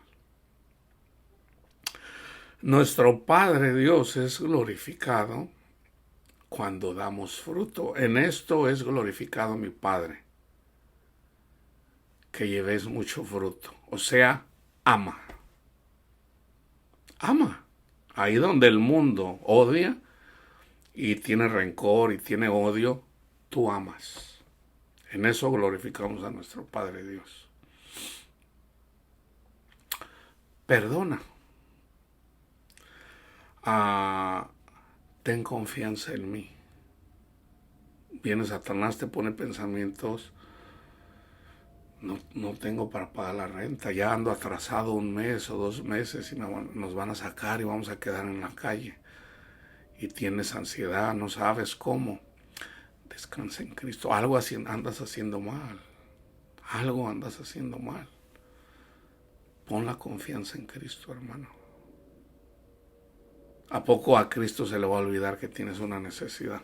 Nuestro Padre Dios es glorificado cuando damos fruto. En esto es glorificado mi Padre, que llevéis mucho fruto. O sea, ama. Ama. Ahí donde el mundo odia y tiene rencor y tiene odio, tú amas. En eso glorificamos a nuestro Padre Dios. Perdona. Ten confianza en mí. Viene Satanás, te pone pensamientos. No tengo para pagar la renta, ya ando atrasado 1 mes o 2 meses y nos van a sacar y vamos a quedar en la calle. Y tienes ansiedad, no sabes cómo. Descansa en Cristo. Algo andas haciendo mal. Algo andas haciendo mal. Pon la confianza en Cristo, hermano. ¿A poco a Cristo se le va a olvidar que tienes una necesidad?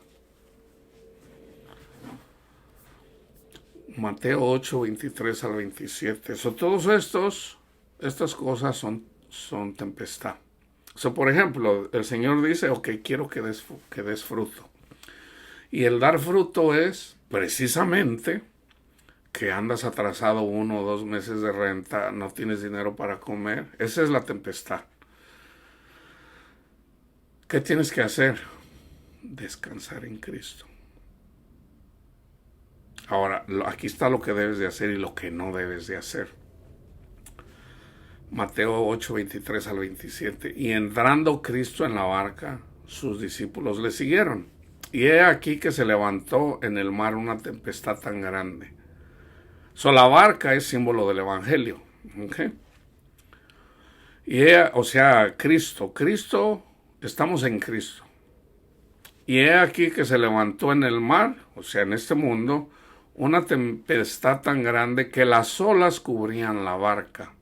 Mateo 8, 23 al 27. Todos estas cosas son tempestad. Por ejemplo, el Señor dice, ok, quiero que des fruto. Y el dar fruto es precisamente que andas atrasado 1 o 2 meses de renta, no tienes dinero para comer. Esa es la tempestad. ¿Qué tienes que hacer? Descansar en Cristo. Ahora, aquí está lo que debes de hacer y lo que no debes de hacer. Mateo 8, 23 al 27. Y entrando Cristo en la barca, sus discípulos le siguieron. Y he aquí que se levantó en el mar una tempestad tan grande. La barca es símbolo del Evangelio. ¿Okay? Cristo, estamos en Cristo. Y he aquí que se levantó en el mar, en este mundo, una tempestad tan grande que las olas cubrían la barca.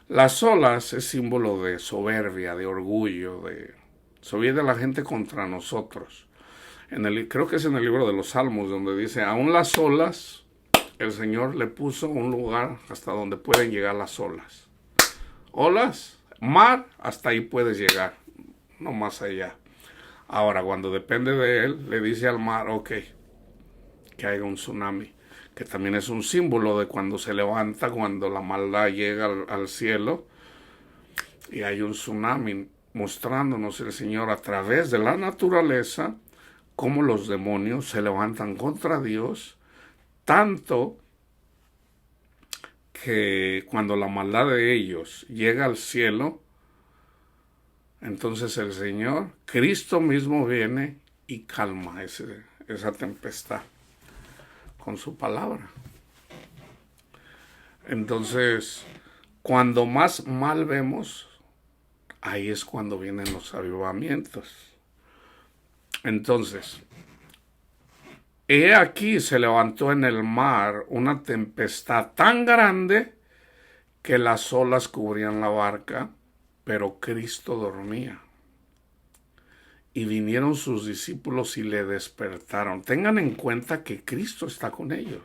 Las olas es símbolo de soberbia, de orgullo, de soberbia de la gente contra nosotros. Creo que es en el libro de los Salmos donde dice, aún las olas, el Señor le puso un lugar hasta donde pueden llegar las olas. Olas, mar, hasta ahí puedes llegar, no más allá. Ahora, cuando depende de Él, le dice al mar, ok, que haya un tsunami, que también es un símbolo de cuando se levanta, cuando la maldad llega al cielo, y hay un tsunami mostrándonos el Señor a través de la naturaleza, cómo los demonios se levantan contra Dios, tanto que cuando la maldad de ellos llega al cielo, entonces el Señor, Cristo mismo viene y calma esa tempestad con su palabra. Entonces, cuando más mal vemos, ahí es cuando vienen los avivamientos. Entonces, he aquí se levantó en el mar una tempestad tan grande que las olas cubrían la barca, pero Cristo dormía. Y vinieron sus discípulos y le despertaron. Tengan en cuenta que Cristo está con ellos.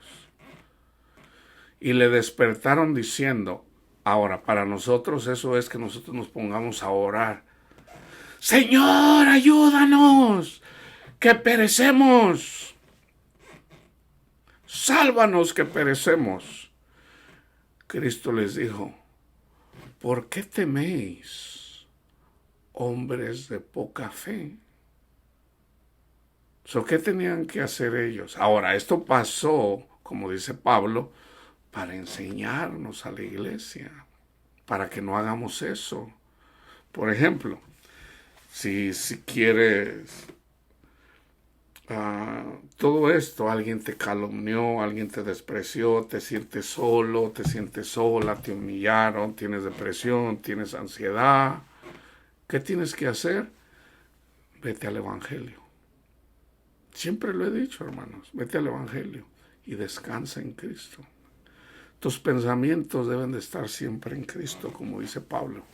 Y le despertaron diciendo, ahora para nosotros eso es que nosotros nos pongamos a orar. Señor, ayúdanos, que perecemos. Sálvanos, que perecemos. Cristo les dijo, ¿por qué teméis, hombres de poca fe? ¿Qué tenían que hacer ellos? Ahora, esto pasó, como dice Pablo, para enseñarnos a la iglesia, para que no hagamos eso. Por ejemplo, si quieres todo esto, alguien te calumnió, alguien te despreció, te sientes solo, te sientes sola, te humillaron, tienes depresión, tienes ansiedad, ¿qué tienes que hacer? Vete al Evangelio. Siempre lo he dicho, hermanos, vete al Evangelio y descansa en Cristo. Tus pensamientos deben de estar siempre en Cristo, como dice Pablo.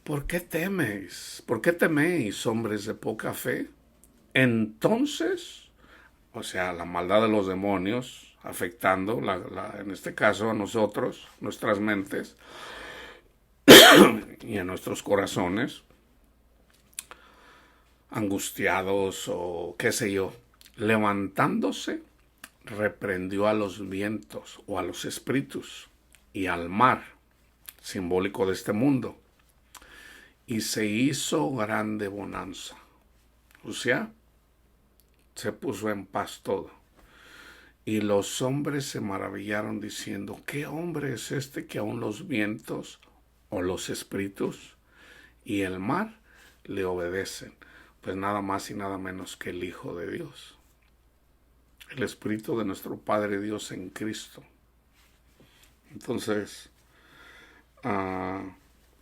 ¿Por qué teméis? ¿Por qué teméis, hombres de poca fe? Entonces, la maldad de los demonios afectando, en este caso a nosotros, nuestras mentes y a nuestros corazones, angustiados o qué sé yo, levantándose, reprendió a los vientos o a los espíritus y al mar, simbólico de este mundo, y se hizo grande bonanza. Se puso en paz todo. Y los hombres se maravillaron diciendo, ¿qué hombre es este que aun los vientos o los espíritus y el mar le obedecen? Pues nada más y nada menos que el Hijo de Dios, el Espíritu de nuestro Padre Dios en Cristo. Entonces,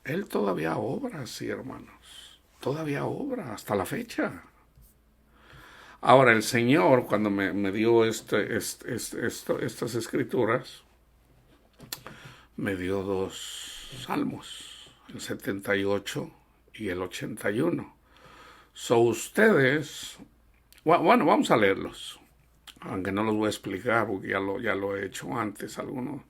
Él todavía obra, sí, hermanos, todavía obra hasta la fecha. Ahora, el Señor, cuando me dio estas escrituras, me dio dos salmos, el 78 y el 81. Ustedes, bueno, vamos a leerlos, aunque no los voy a explicar porque ya lo he hecho antes algunos.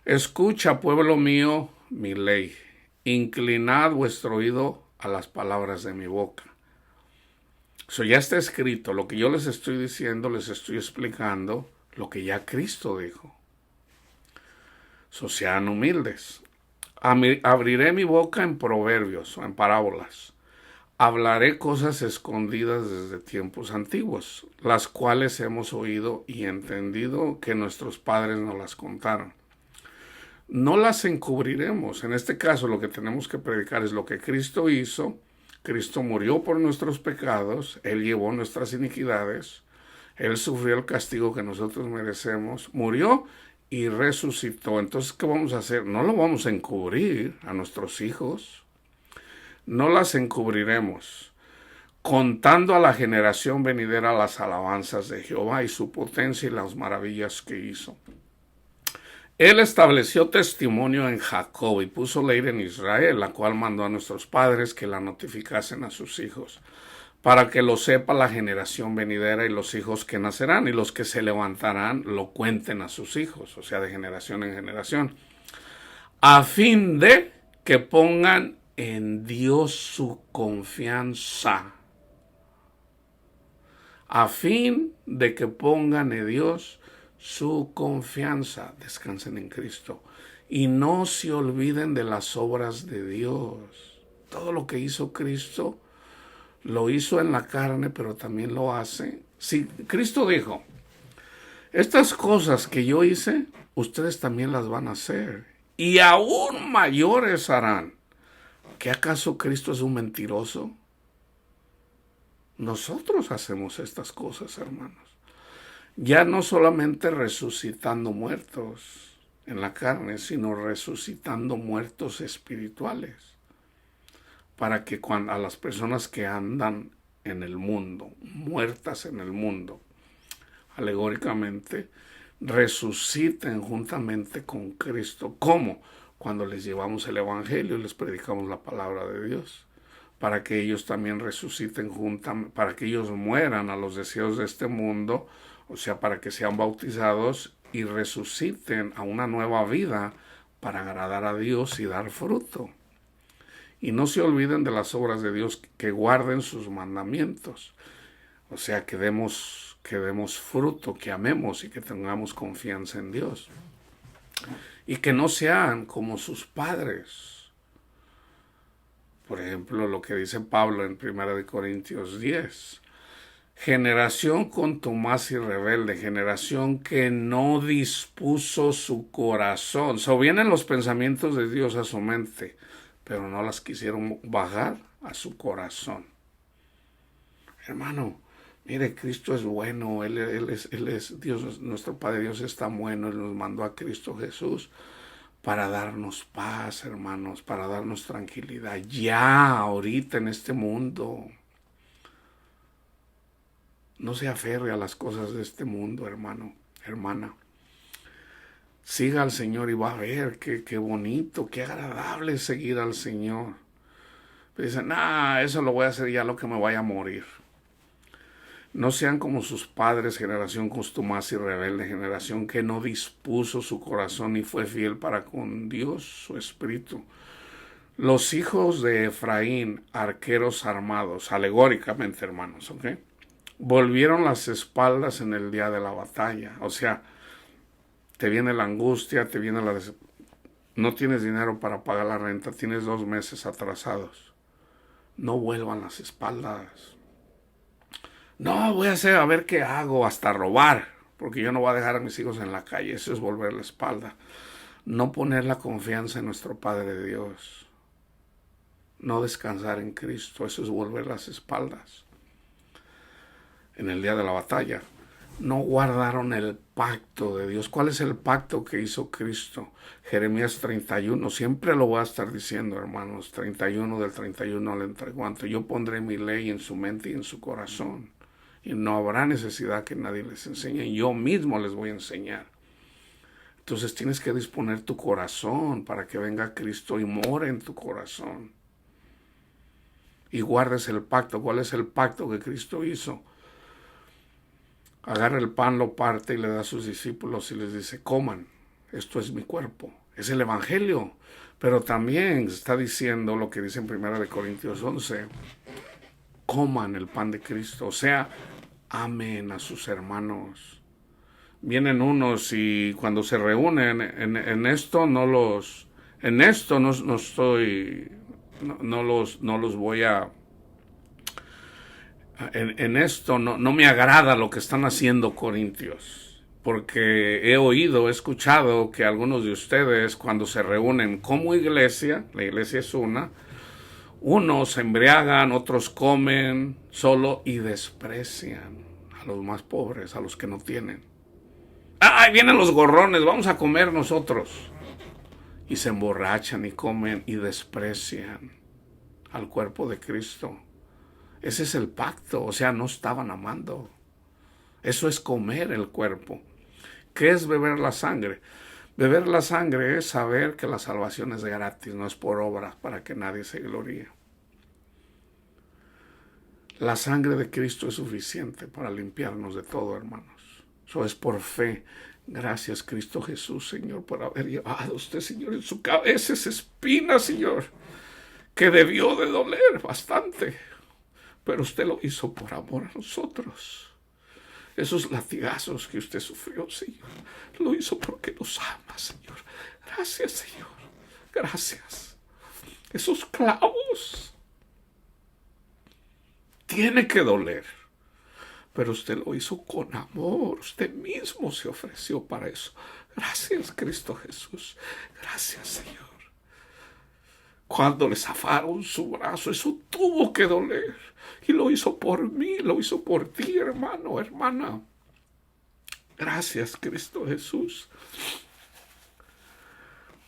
Escucha, pueblo mío, mi ley, inclinad vuestro oído a las palabras de mi boca. Ya está escrito, lo que yo les estoy diciendo, les estoy explicando lo que ya Cristo dijo. Sean humildes. Abriré mi boca en proverbios o en parábolas. Hablaré cosas escondidas desde tiempos antiguos, las cuales hemos oído y entendido que nuestros padres nos las contaron. No las encubriremos. En este caso, lo que tenemos que predicar es lo que Cristo hizo. Cristo murió por nuestros pecados, Él llevó nuestras iniquidades, Él sufrió el castigo que nosotros merecemos, murió y resucitó. Entonces, ¿qué vamos a hacer? No lo vamos a encubrir a nuestros hijos, no las encubriremos, contando a la generación venidera las alabanzas de Jehová y su potencia y las maravillas que hizo. Él estableció testimonio en Jacob y puso ley en Israel, la cual mandó a nuestros padres que la notificasen a sus hijos, para que lo sepa la generación venidera y los hijos que nacerán, y los que se levantarán lo cuenten a sus hijos, o sea, de generación en generación, a fin de que pongan en Dios su confianza, a fin de que pongan en Dios su confianza, descansen en Cristo, y no se olviden de las obras de Dios. Todo lo que hizo Cristo, lo hizo en la carne, pero también lo hace. Sí, Cristo dijo, estas cosas que yo hice, ustedes también las van a hacer, y aún mayores harán. ¿Qué acaso Cristo es un mentiroso? Nosotros hacemos estas cosas, hermanos. Ya no solamente resucitando muertos en la carne, sino resucitando muertos espirituales, para que a las personas que andan en el mundo, muertas en el mundo, alegóricamente, resuciten juntamente con Cristo. ¿Cómo? Cuando les llevamos el Evangelio y les predicamos la palabra de Dios, para que ellos también resuciten juntamente, para que ellos mueran a los deseos de este mundo, o sea, para que sean bautizados y resuciten a una nueva vida para agradar a Dios y dar fruto. Y no se olviden de las obras de Dios, que guarden sus mandamientos. O sea, que demos fruto, que amemos y que tengamos confianza en Dios. Y que no sean como sus padres. Por ejemplo, lo que dice Pablo en 1 Corintios 10. Generación contumaz y rebelde, generación que no dispuso su corazón. Vienen los pensamientos de Dios a su mente, pero no las quisieron bajar a su corazón. Hermano, mire, Cristo es bueno, Él es Dios, nuestro Padre Dios es tan bueno, Él nos mandó a Cristo Jesús para darnos paz, hermanos, para darnos tranquilidad, ya, ahorita en este mundo. No se aferre a las cosas de este mundo, hermano, hermana. Siga al Señor y va a ver qué bonito, qué agradable es seguir al Señor. Pero dicen, eso lo voy a hacer ya lo que me vaya a morir. No sean como sus padres, generación contumaz y rebelde, generación que no dispuso su corazón y fue fiel para con Dios, su espíritu. Los hijos de Efraín, arqueros armados, alegóricamente, hermanos, ¿ok? Volvieron las espaldas en el día de la batalla. O sea, te viene la angustia, te viene no tienes dinero para pagar la renta, tienes 2 meses atrasados. No vuelvan las espaldas. No, voy a ver qué hago, hasta robar. porque yo no voy a dejar a mis hijos en la calle. Eso es volver la espalda. No poner la confianza en nuestro Padre Dios. No descansar en Cristo. Eso es volver las espaldas. En el día de la batalla, no guardaron el pacto de Dios. ¿Cuál es el pacto que hizo Cristo? Jeremías 31, siempre lo voy a estar diciendo, hermanos, 31 del 31 al entreguante. Yo pondré mi ley en su mente y en su corazón, y no habrá necesidad que nadie les enseñe, yo mismo les voy a enseñar. Entonces tienes que disponer tu corazón para que venga Cristo y more en tu corazón. Y guardes el pacto. ¿Cuál es el pacto que Cristo hizo? Agarra el pan, lo parte y le da a sus discípulos y les dice, coman, esto es mi cuerpo. Es el Evangelio. Pero también está diciendo lo que dice en 1 Corintios 11, coman el pan de Cristo. O sea, amen a sus hermanos. Vienen unos y cuando se reúnen en esto no los voy a... En esto no me agrada lo que están haciendo Corintios, porque he escuchado que algunos de ustedes cuando se reúnen como iglesia, la iglesia es unos se embriagan, otros comen solo y desprecian a los más pobres, a los que no tienen. ¡Ay, vienen los gorrones! Vamos a comer nosotros. Y se emborrachan y comen y desprecian al cuerpo de Cristo. Ese es el pacto, o sea, no estaban amando. Eso es comer el cuerpo. ¿Qué es beber la sangre? Beber la sangre es saber que la salvación es gratis, no es por obras para que nadie se gloríe. La sangre de Cristo es suficiente para limpiarnos de todo, hermanos. Eso es por fe. Gracias, Cristo Jesús, Señor, por haber llevado a usted, Señor, en su cabeza esa espina, Señor, que debió de doler bastante. Pero usted lo hizo por amor a nosotros. Esos latigazos que usted sufrió, Señor, lo hizo porque nos ama, Señor. Gracias, Señor. Gracias. Esos clavos tiene que doler. Pero usted lo hizo con amor. Usted mismo se ofreció para eso. Gracias, Cristo Jesús. Gracias, Señor. Cuando le zafaron su brazo, eso tuvo que doler. Y lo hizo por mí, lo hizo por ti, hermano, hermana. Gracias, Cristo Jesús.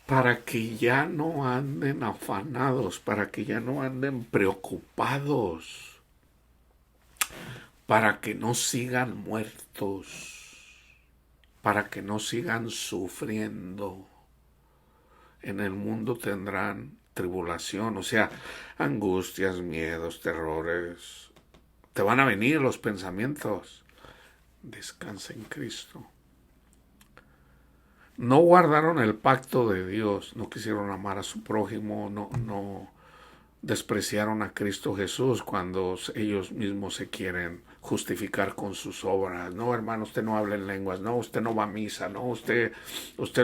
Para que ya no anden afanados, para que ya no anden preocupados, para que no sigan muertos, para que no sigan sufriendo. En el mundo tendrán tribulación, o sea, angustias, miedos, terrores. Te van a venir los pensamientos. Descansa en Cristo. No guardaron el pacto de Dios, no quisieron amar a su prójimo, no despreciaron a Cristo Jesús cuando ellos mismos se quieren justificar con sus obras. No, hermano, usted no habla en lenguas, no, usted no va a misa, no, usted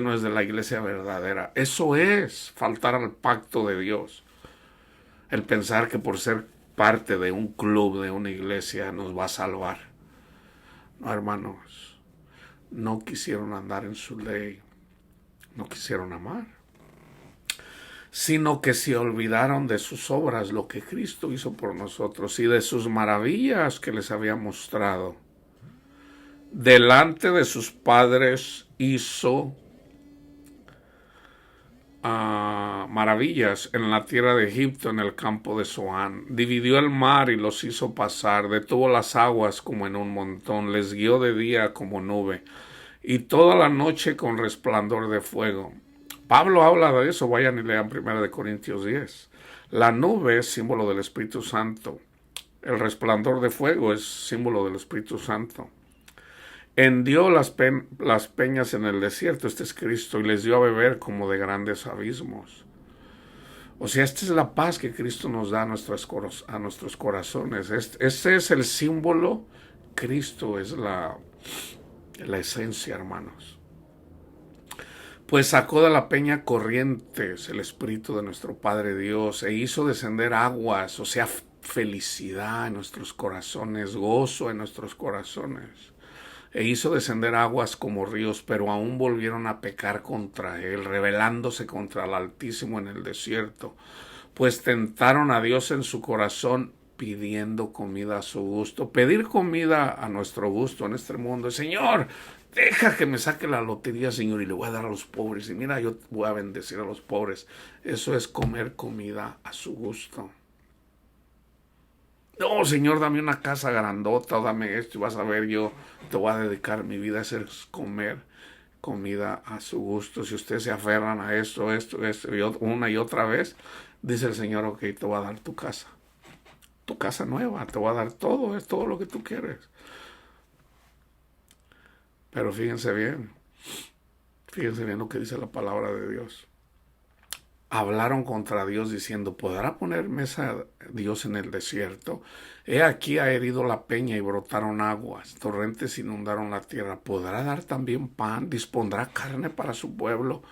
no es de la iglesia verdadera. Eso es faltar al pacto de Dios. El pensar que por ser parte de un club, de una iglesia, nos va a salvar. No, hermanos, no quisieron andar en su ley, no quisieron amar, sino que se olvidaron de sus obras, lo que Cristo hizo por nosotros y de sus maravillas que les había mostrado. Delante de sus padres hizo maravillas en la tierra de Egipto, en el campo de Zoán. Dividió el mar y los hizo pasar, detuvo las aguas como en un montón, les guió de día como nube y toda la noche con resplandor de fuego. Pablo habla de eso, vayan y lean 1 Corintios 10. La nube es símbolo del Espíritu Santo. El resplandor de fuego es símbolo del Espíritu Santo. Hendió las peñas en el desierto, este es Cristo, y les dio a beber como de grandes abismos. O sea, esta es la paz que Cristo nos da a nuestros corazones. Este es el símbolo. Cristo es la esencia, hermanos. Pues sacó de la peña corrientes el Espíritu de nuestro Padre Dios e hizo descender aguas, o sea, felicidad en nuestros corazones, gozo en nuestros corazones. e hizo descender aguas como ríos, pero aún volvieron a pecar contra él, rebelándose contra el Altísimo en el desierto, pues tentaron a Dios en su corazón pidiendo comida a su gusto. Pedir comida a nuestro gusto en este mundo, Señor, deja que me saque la lotería, Señor, y le voy a dar a los pobres, y mira, yo voy a bendecir a los pobres. Eso es comer comida a su gusto. No, Señor, dame una casa grandota, o dame esto, y vas a ver, yo te voy a dedicar mi vida a hacer comer comida a su gusto. Si ustedes se aferran a esto, y una y otra vez, dice el Señor, ok, te voy a dar tu casa nueva, te voy a dar todo, es todo lo que tú quieres. Pero fíjense bien lo que dice la palabra de Dios. Hablaron contra Dios diciendo, ¿podrá poner mesa Dios en el desierto? He aquí ha herido la peña y brotaron aguas, torrentes inundaron la tierra. ¿Podrá dar también pan? ¿Dispondrá carne para su pueblo?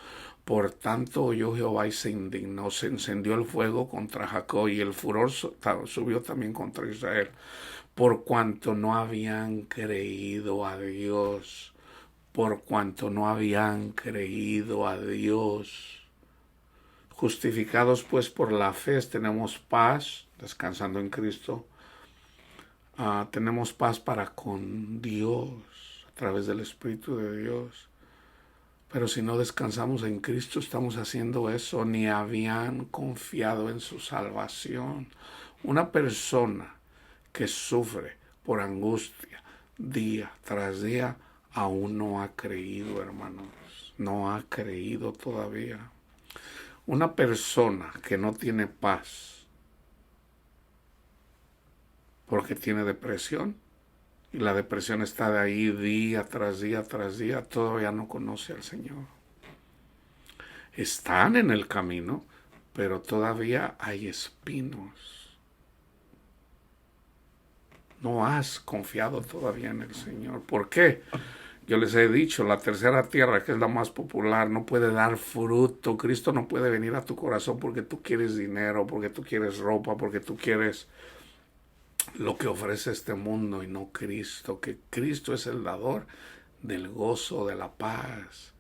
Por tanto oyó Jehová y se indignó, se encendió el fuego contra Jacob y el furor subió también contra Israel, por cuanto no habían creído a Dios, por cuanto no habían creído a Dios. Justificados pues por la fe tenemos paz, descansando en Cristo, tenemos paz para con Dios a través del Espíritu de Dios. Pero si no descansamos en Cristo, estamos haciendo eso, ni habían confiado en su salvación. Una persona que sufre por angustia día tras día aún no ha creído, hermanos, no ha creído todavía. Una persona que no tiene paz porque tiene depresión, y la depresión está de ahí día tras día tras día, todavía no conoce al Señor. Están en el camino, pero todavía hay espinos. No has confiado todavía en el Señor. ¿Por qué? Yo les he dicho, la tercera tierra, que es la más popular, no puede dar fruto. Cristo no puede venir a tu corazón porque tú quieres dinero, porque tú quieres ropa, porque tú quieres lo que ofrece este mundo y no Cristo. Que Cristo es el dador del gozo, de la paz,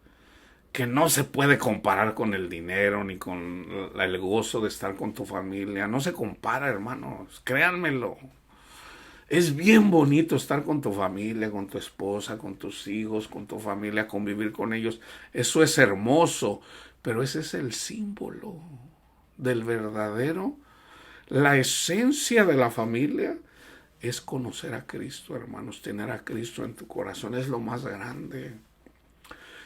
que no se puede comparar con el dinero ni con el gozo de estar con tu familia. No se compara, hermanos, créanmelo. Es bien bonito estar con tu familia, con tu esposa, con tus hijos, con tu familia, convivir con ellos. Eso es hermoso, pero ese es el símbolo del verdadero. La esencia de la familia es conocer a Cristo, hermanos. Tener a Cristo en tu corazón es lo más grande.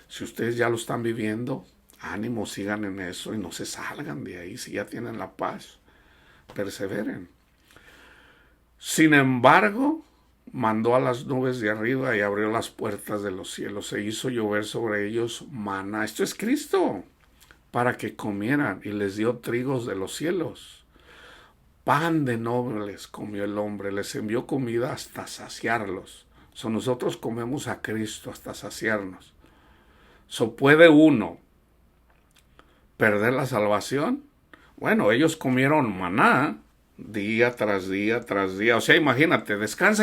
Si ustedes ya lo están viviendo, ánimo, sigan en eso y no se salgan de ahí. Si ya tienen la paz, perseveren. Sin embargo, mandó a las nubes de arriba y abrió las puertas de los cielos. Se hizo llover sobre ellos maná. Esto es Cristo, para que comieran, y les dio trigos de los cielos. Pan de nobles comió el hombre, les envió comida hasta saciarlos. Nosotros comemos a Cristo hasta saciarnos. ¿Puede uno perder la salvación? Bueno, ellos comieron maná día tras día tras día. O sea, imagínate, descansa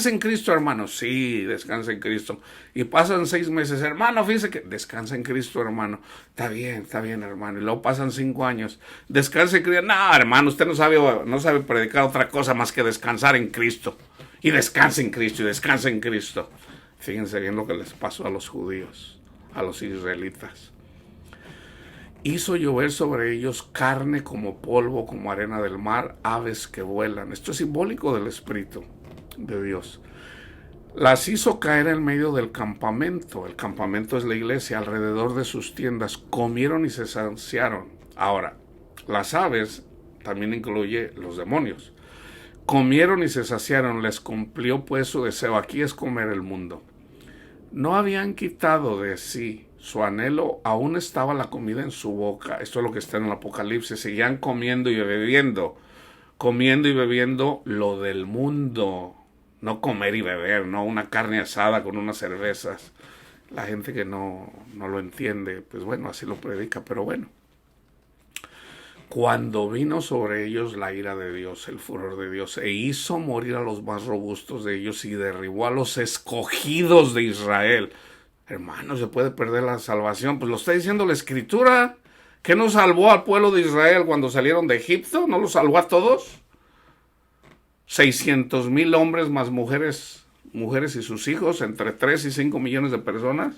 en Cristo, hermano. Sí, descansa en Cristo. Y pasan 6 meses, hermano, fíjese que descansa en Cristo, hermano. Está bien, hermano. Y luego pasan 5 años. Descansa en Cristo. No, hermano, usted no sabe predicar otra cosa más que descansar en Cristo. Y descansa en Cristo, y descansa en Cristo. Fíjense bien lo que les pasó a los judíos, a los israelitas. Hizo llover sobre ellos carne como polvo, como arena del mar, aves que vuelan. Esto es simbólico del Espíritu de Dios. Las hizo caer en medio del campamento. El campamento es la iglesia, alrededor de sus tiendas. Comieron y se saciaron. Ahora, las aves también incluye los demonios. Comieron y se saciaron, les cumplió pues su deseo. Aquí es comer el mundo. No habían quitado de sí su anhelo, aún estaba la comida en su boca. Esto es lo que está en el Apocalipsis. Seguían comiendo y bebiendo lo del mundo. No comer y beber, no una carne asada con unas cervezas. La gente que no lo entiende, pues bueno, así lo predica, pero bueno. cuando vino sobre ellos la ira de Dios, el furor de Dios, e hizo morir a los más robustos de ellos y derribó a los escogidos de Israel. Hermano, ¿se puede perder la salvación? Pues lo está diciendo la Escritura. ¿Qué no salvó al pueblo de Israel cuando salieron de Egipto? ¿No los salvó a todos? 600,000 hombres más mujeres y sus hijos, entre 3 y 5 millones de personas.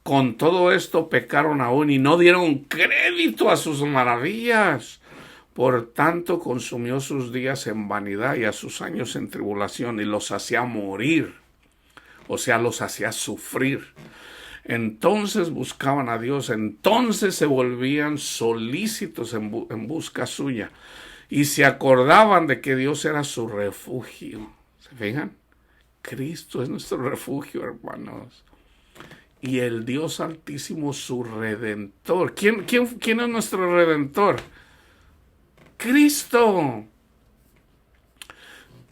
Con todo esto pecaron aún y no dieron crédito a sus maravillas. Por tanto, consumió sus días en vanidad y a sus años en tribulación y los hacía morir. O sea, los hacía sufrir. Entonces buscaban a Dios, entonces se volvían solícitos en busca suya y se acordaban de que Dios era su refugio. ¿Se fijan? Cristo es nuestro refugio, hermanos. Y el Dios Altísimo su Redentor. ¿Quién es nuestro Redentor? Cristo.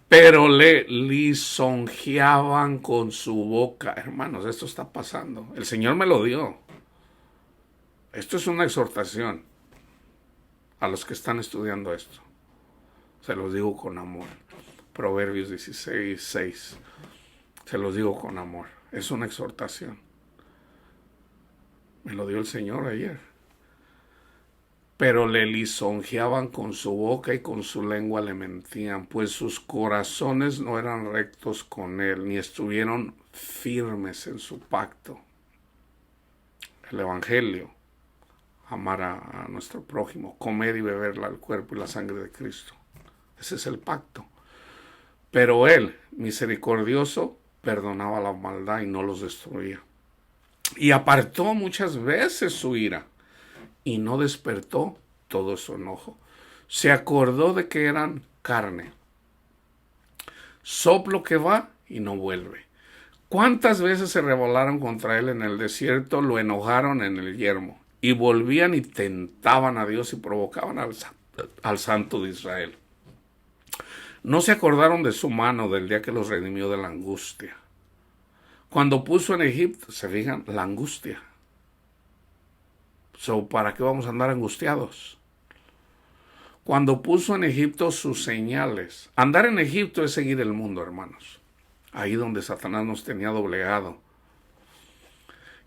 Pero le lisonjeaban con su boca. Hermanos, esto está pasando. El Señor me lo dio. Esto es una exhortación a los que están estudiando esto. Se los digo con amor. Proverbios 16:6. Se los digo con amor. Es una exhortación. Me lo dio el Señor ayer. Pero le lisonjeaban con su boca y con su lengua le mentían, pues sus corazones no eran rectos con él, ni estuvieron firmes en su pacto. El Evangelio, amar a nuestro prójimo, comer y beber el cuerpo y la sangre de Cristo. Ese es el pacto. Pero él, misericordioso, perdonaba la maldad y no los destruía. Y apartó muchas veces su ira y no despertó todo su enojo. Se acordó de que eran carne. Soplo que va y no vuelve. ¿Cuántas veces se rebelaron contra él en el desierto? Lo enojaron en el yermo. Y volvían y tentaban a Dios y provocaban al Santo de Israel. No se acordaron de su mano del día que los redimió de la angustia. Cuando puso en Egipto, se fijan, la angustia. ¿Para qué vamos a andar angustiados? Cuando puso en Egipto sus señales. Andar en Egipto es seguir el mundo, hermanos. Ahí donde Satanás nos tenía doblegado.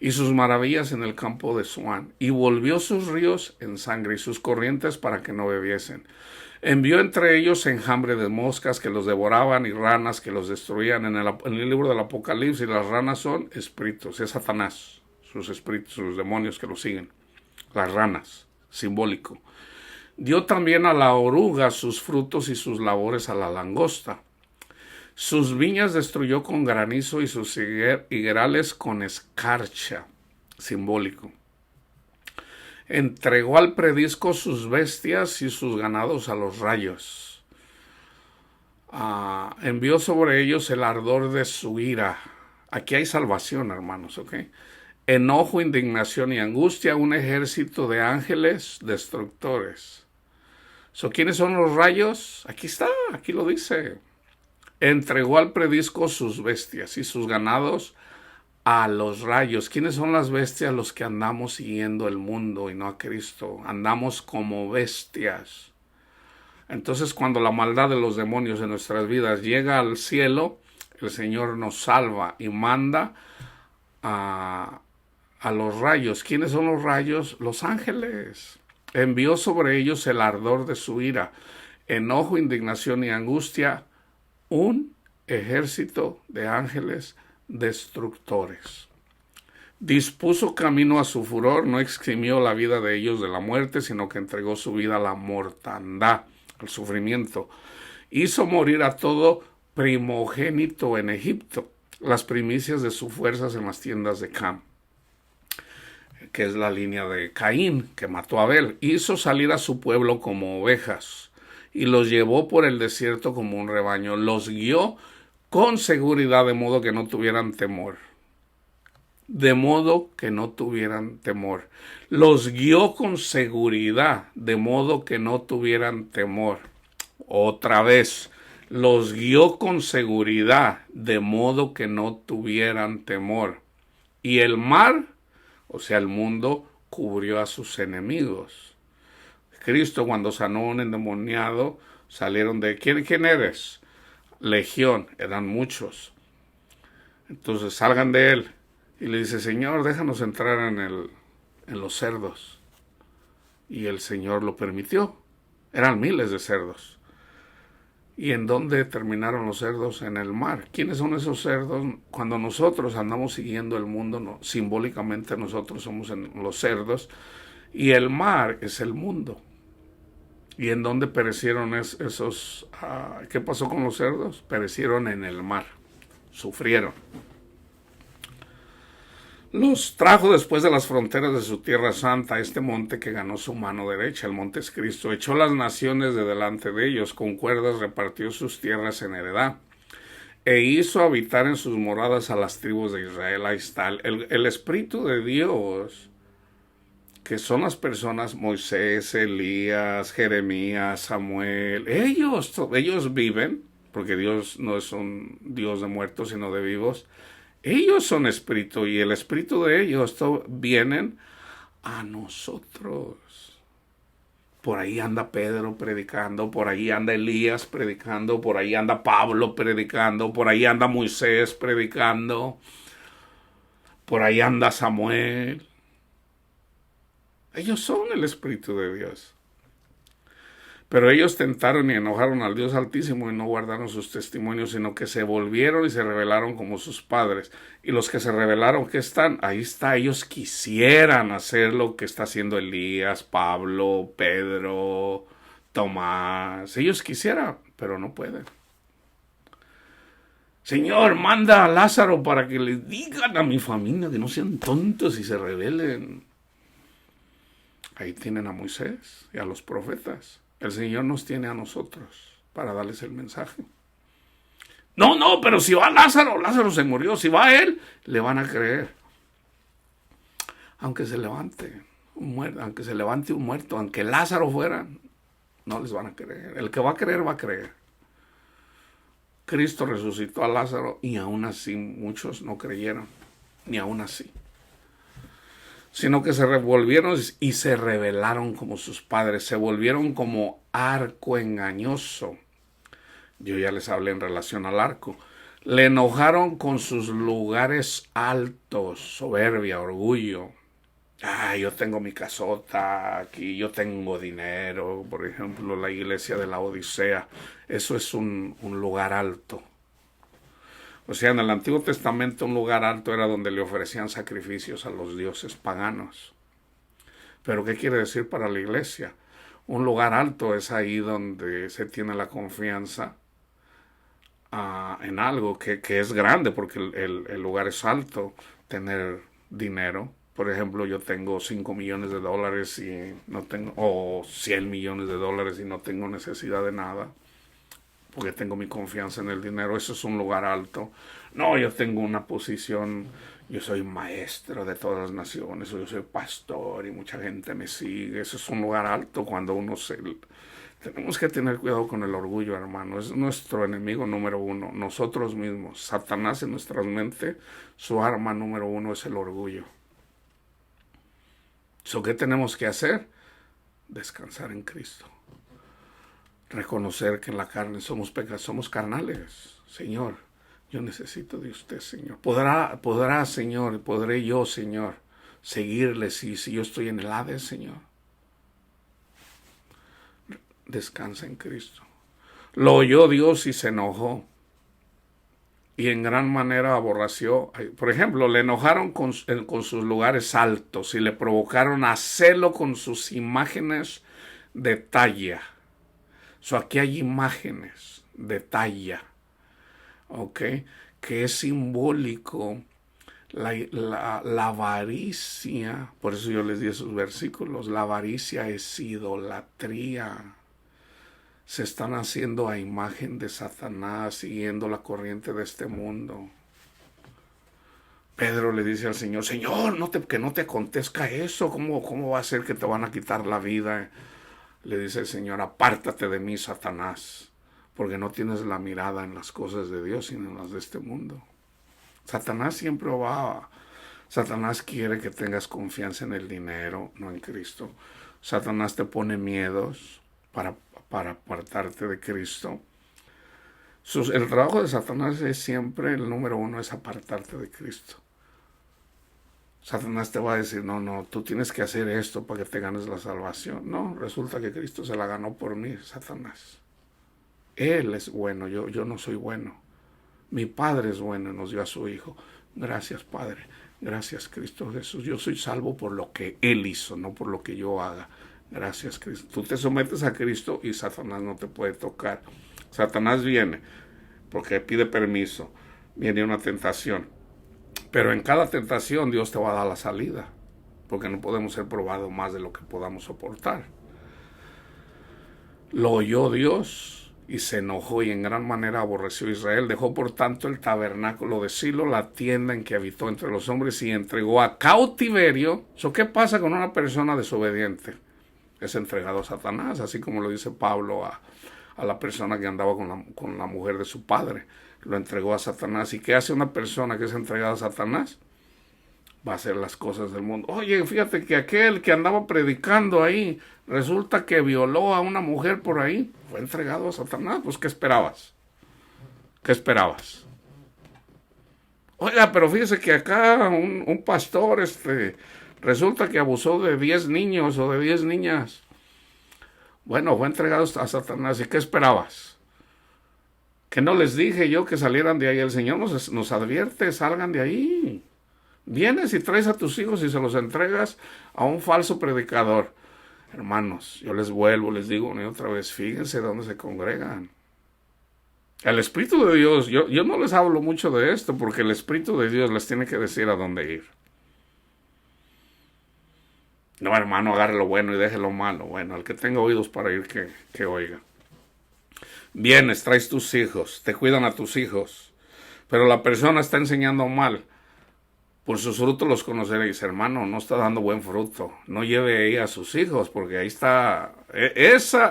Y sus maravillas en el campo de Zoán. Y volvió sus ríos en sangre y sus corrientes para que no bebiesen. Envió entre ellos enjambre de moscas que los devoraban y ranas que los destruían. En el libro del Apocalipsis las ranas son espíritus, es Satanás, sus espíritus, sus demonios que lo siguen. Las ranas, simbólico. Dio también a la oruga sus frutos y sus labores a la langosta. Sus viñas destruyó con granizo y sus higuerales con escarcha, simbólico. Entregó al predisco sus bestias y sus ganados a los rayos. Envió sobre ellos el ardor de su ira. Aquí hay salvación, hermanos, ¿ok? Enojo, indignación y angustia, un ejército de ángeles destructores. ¿Quiénes son los rayos? Aquí está, aquí lo dice. Entregó al predisco sus bestias y sus ganados a los rayos. ¿Quiénes son las bestias? Los que andamos siguiendo el mundo y no a Cristo. Andamos como bestias. Entonces, cuando la maldad de los demonios en nuestras vidas llega al cielo, el Señor nos salva y manda a los rayos. ¿Quiénes son los rayos? Los ángeles. Envió sobre ellos el ardor de su ira, enojo, indignación y angustia, un ejército de ángeles destructores. Dispuso camino a su furor, no eximió la vida de ellos de la muerte, sino que entregó su vida a la mortandad, al sufrimiento. Hizo morir a todo primogénito en Egipto, las primicias de sus fuerzas en las tiendas de Cam, que es la línea de Caín, que mató a Abel. Hizo salir a su pueblo como ovejas y los llevó por el desierto como un rebaño. Los guió con seguridad de modo que no tuvieran temor. De modo que no tuvieran temor. Los guió con seguridad de modo que no tuvieran temor. Otra vez, los guió con seguridad de modo que no tuvieran temor. Y el mar, o sea, el mundo, cubrió a sus enemigos. Cristo cuando sanó a un endemoniado, salieron de, ¿quién eres? Legión, eran muchos. Entonces salgan de él. Y le dice, Señor, déjanos entrar en los cerdos. Y el Señor lo permitió. Eran miles de cerdos. ¿Y en dónde terminaron los cerdos? En el mar. ¿Quiénes son esos cerdos? Cuando nosotros andamos siguiendo el mundo, no, simbólicamente nosotros somos los cerdos. Y el mar es el mundo. ¿Y en dónde perecieron esos? ¿Qué pasó con los cerdos? Perecieron en el mar. Sufrieron. Los trajo después de las fronteras de su tierra santa a este monte que ganó su mano derecha, el monte es Cristo. Echó las naciones de delante de ellos, con cuerdas repartió sus tierras en heredad. E hizo habitar en sus moradas a las tribus de Israel. Ahí está el Espíritu de Dios, que son las personas Moisés, Elías, Jeremías, Samuel. Ellos viven, porque Dios no es un Dios de muertos, sino de vivos. Ellos son espíritu y el espíritu de ellos vienen a nosotros. Por ahí anda Pedro predicando, por ahí anda Elías predicando, por ahí anda Pablo predicando, por ahí anda Moisés predicando, por ahí anda Samuel. Ellos son el espíritu de Dios. Pero ellos tentaron y enojaron al Dios Altísimo y no guardaron sus testimonios, sino que se volvieron y se rebelaron como sus padres. Y los que se rebelaron, ¿qué están? Ahí está, ellos quisieran hacer lo que está haciendo Elías, Pablo, Pedro, Tomás. Ellos quisieran, pero no pueden. Señor, manda a Lázaro para que le digan a mi familia que no sean tontos y se rebelen. Ahí tienen a Moisés y a los profetas. El Señor nos tiene a nosotros para darles el mensaje. No, pero si va Lázaro se murió. Si va él, le van a creer. Aunque se levante un muerto, aunque Lázaro fuera, no les van a creer. El que va a creer, va a creer. Cristo resucitó a Lázaro y aún así muchos no creyeron. Ni aún así. Sino que se revolvieron y se rebelaron como sus padres, se volvieron como arco engañoso. Yo ya les hablé en relación al arco. Le enojaron con sus lugares altos, soberbia, orgullo. Yo tengo mi casota aquí, yo tengo dinero. Por ejemplo, la iglesia de la Odisea, eso es un lugar alto. O sea, en el Antiguo Testamento un lugar alto era donde le ofrecían sacrificios a los dioses paganos. Pero ¿qué quiere decir para la iglesia? Un lugar alto es ahí donde se tiene la confianza en algo que es grande, porque el lugar es alto, tener dinero. Por ejemplo, yo tengo 5 millones de dólares y no tengo, o 100 millones de dólares y no tengo necesidad de nada, porque tengo mi confianza en el dinero. Eso es un lugar alto. No, yo tengo una posición, yo soy maestro de todas las naciones, o yo soy pastor y mucha gente me sigue. Eso es un lugar alto cuando uno se... Tenemos que tener cuidado con el orgullo, hermano. Es nuestro enemigo número uno, nosotros mismos. Satanás en nuestra mente, su arma número uno es el orgullo. ¿Qué tenemos que hacer? Descansar en Cristo. Reconocer que en la carne somos carnales. Señor, yo necesito de usted, Señor. Podrá, Señor, podré yo, Señor, seguirle si yo estoy en el Hades, Señor. Descansa en Cristo. Lo oyó Dios y se enojó. Y en gran manera aborreció. Por ejemplo, le enojaron con sus lugares altos y le provocaron a celo con sus imágenes de talla. Aquí hay imágenes de talla, ¿ok? Que es simbólico la avaricia. Por eso yo les di esos versículos. La avaricia es idolatría. Se están haciendo a imagen de Satanás, siguiendo la corriente de este mundo. Pedro le dice al Señor, Señor, que no te acontezca eso. ¿Cómo va a ser que te van a quitar la vida? Le dice el Señor, apártate de mí, Satanás, porque no tienes la mirada en las cosas de Dios, sino en las de este mundo. Satanás siempre va Satanás quiere que tengas confianza en el dinero, no en Cristo. Satanás te pone miedos para apartarte de Cristo. El trabajo de Satanás es siempre, el número uno es apartarte de Cristo. Satanás te va a decir, no, tú tienes que hacer esto para que te ganes la salvación. No, resulta que Cristo se la ganó por mí, Satanás. Él es bueno, yo no soy bueno. Mi Padre es bueno y nos dio a su Hijo. Gracias, Padre. Gracias, Cristo Jesús. Yo soy salvo por lo que Él hizo, no por lo que yo haga. Gracias, Cristo. Tú te sometes a Cristo y Satanás no te puede tocar. Satanás viene porque pide permiso. Viene una tentación. Pero en cada tentación Dios te va a dar la salida. Porque no podemos ser probados más de lo que podamos soportar. Lo oyó Dios y se enojó y en gran manera aborreció a Israel. Dejó por tanto el tabernáculo de Silo, la tienda en que habitó entre los hombres, y entregó a cautiverio. ¿Qué pasa con una persona desobediente? Es entregado a Satanás, así como lo dice Pablo a la persona que andaba con la mujer de su padre. Lo entregó a Satanás. ¿Y qué hace una persona que es entregada a Satanás? Va a hacer las cosas del mundo. Oye, fíjate que aquel que andaba predicando ahí, resulta que violó a una mujer por ahí, fue entregado a Satanás. Pues, ¿qué esperabas? ¿Qué esperabas? Oiga, pero fíjese que acá un pastor, resulta que abusó de 10 niños o de 10 niñas. Bueno, fue entregado a Satanás. ¿Y qué esperabas? Que no les dije yo que salieran de ahí. El Señor nos advierte, salgan de ahí. Vienes y traes a tus hijos y se los entregas a un falso predicador. Hermanos, yo les digo una y otra vez, fíjense dónde se congregan. El Espíritu de Dios, yo no les hablo mucho de esto porque el Espíritu de Dios les tiene que decir a dónde ir. No, hermano, agarre lo bueno y deje lo malo. Bueno, el que tenga oídos para ir, que oiga. Vienes, traes tus hijos, te cuidan a tus hijos, pero la persona está enseñando mal. Por sus frutos los conoceréis, hermano, no está dando buen fruto. No lleve ahí a sus hijos, porque ahí está.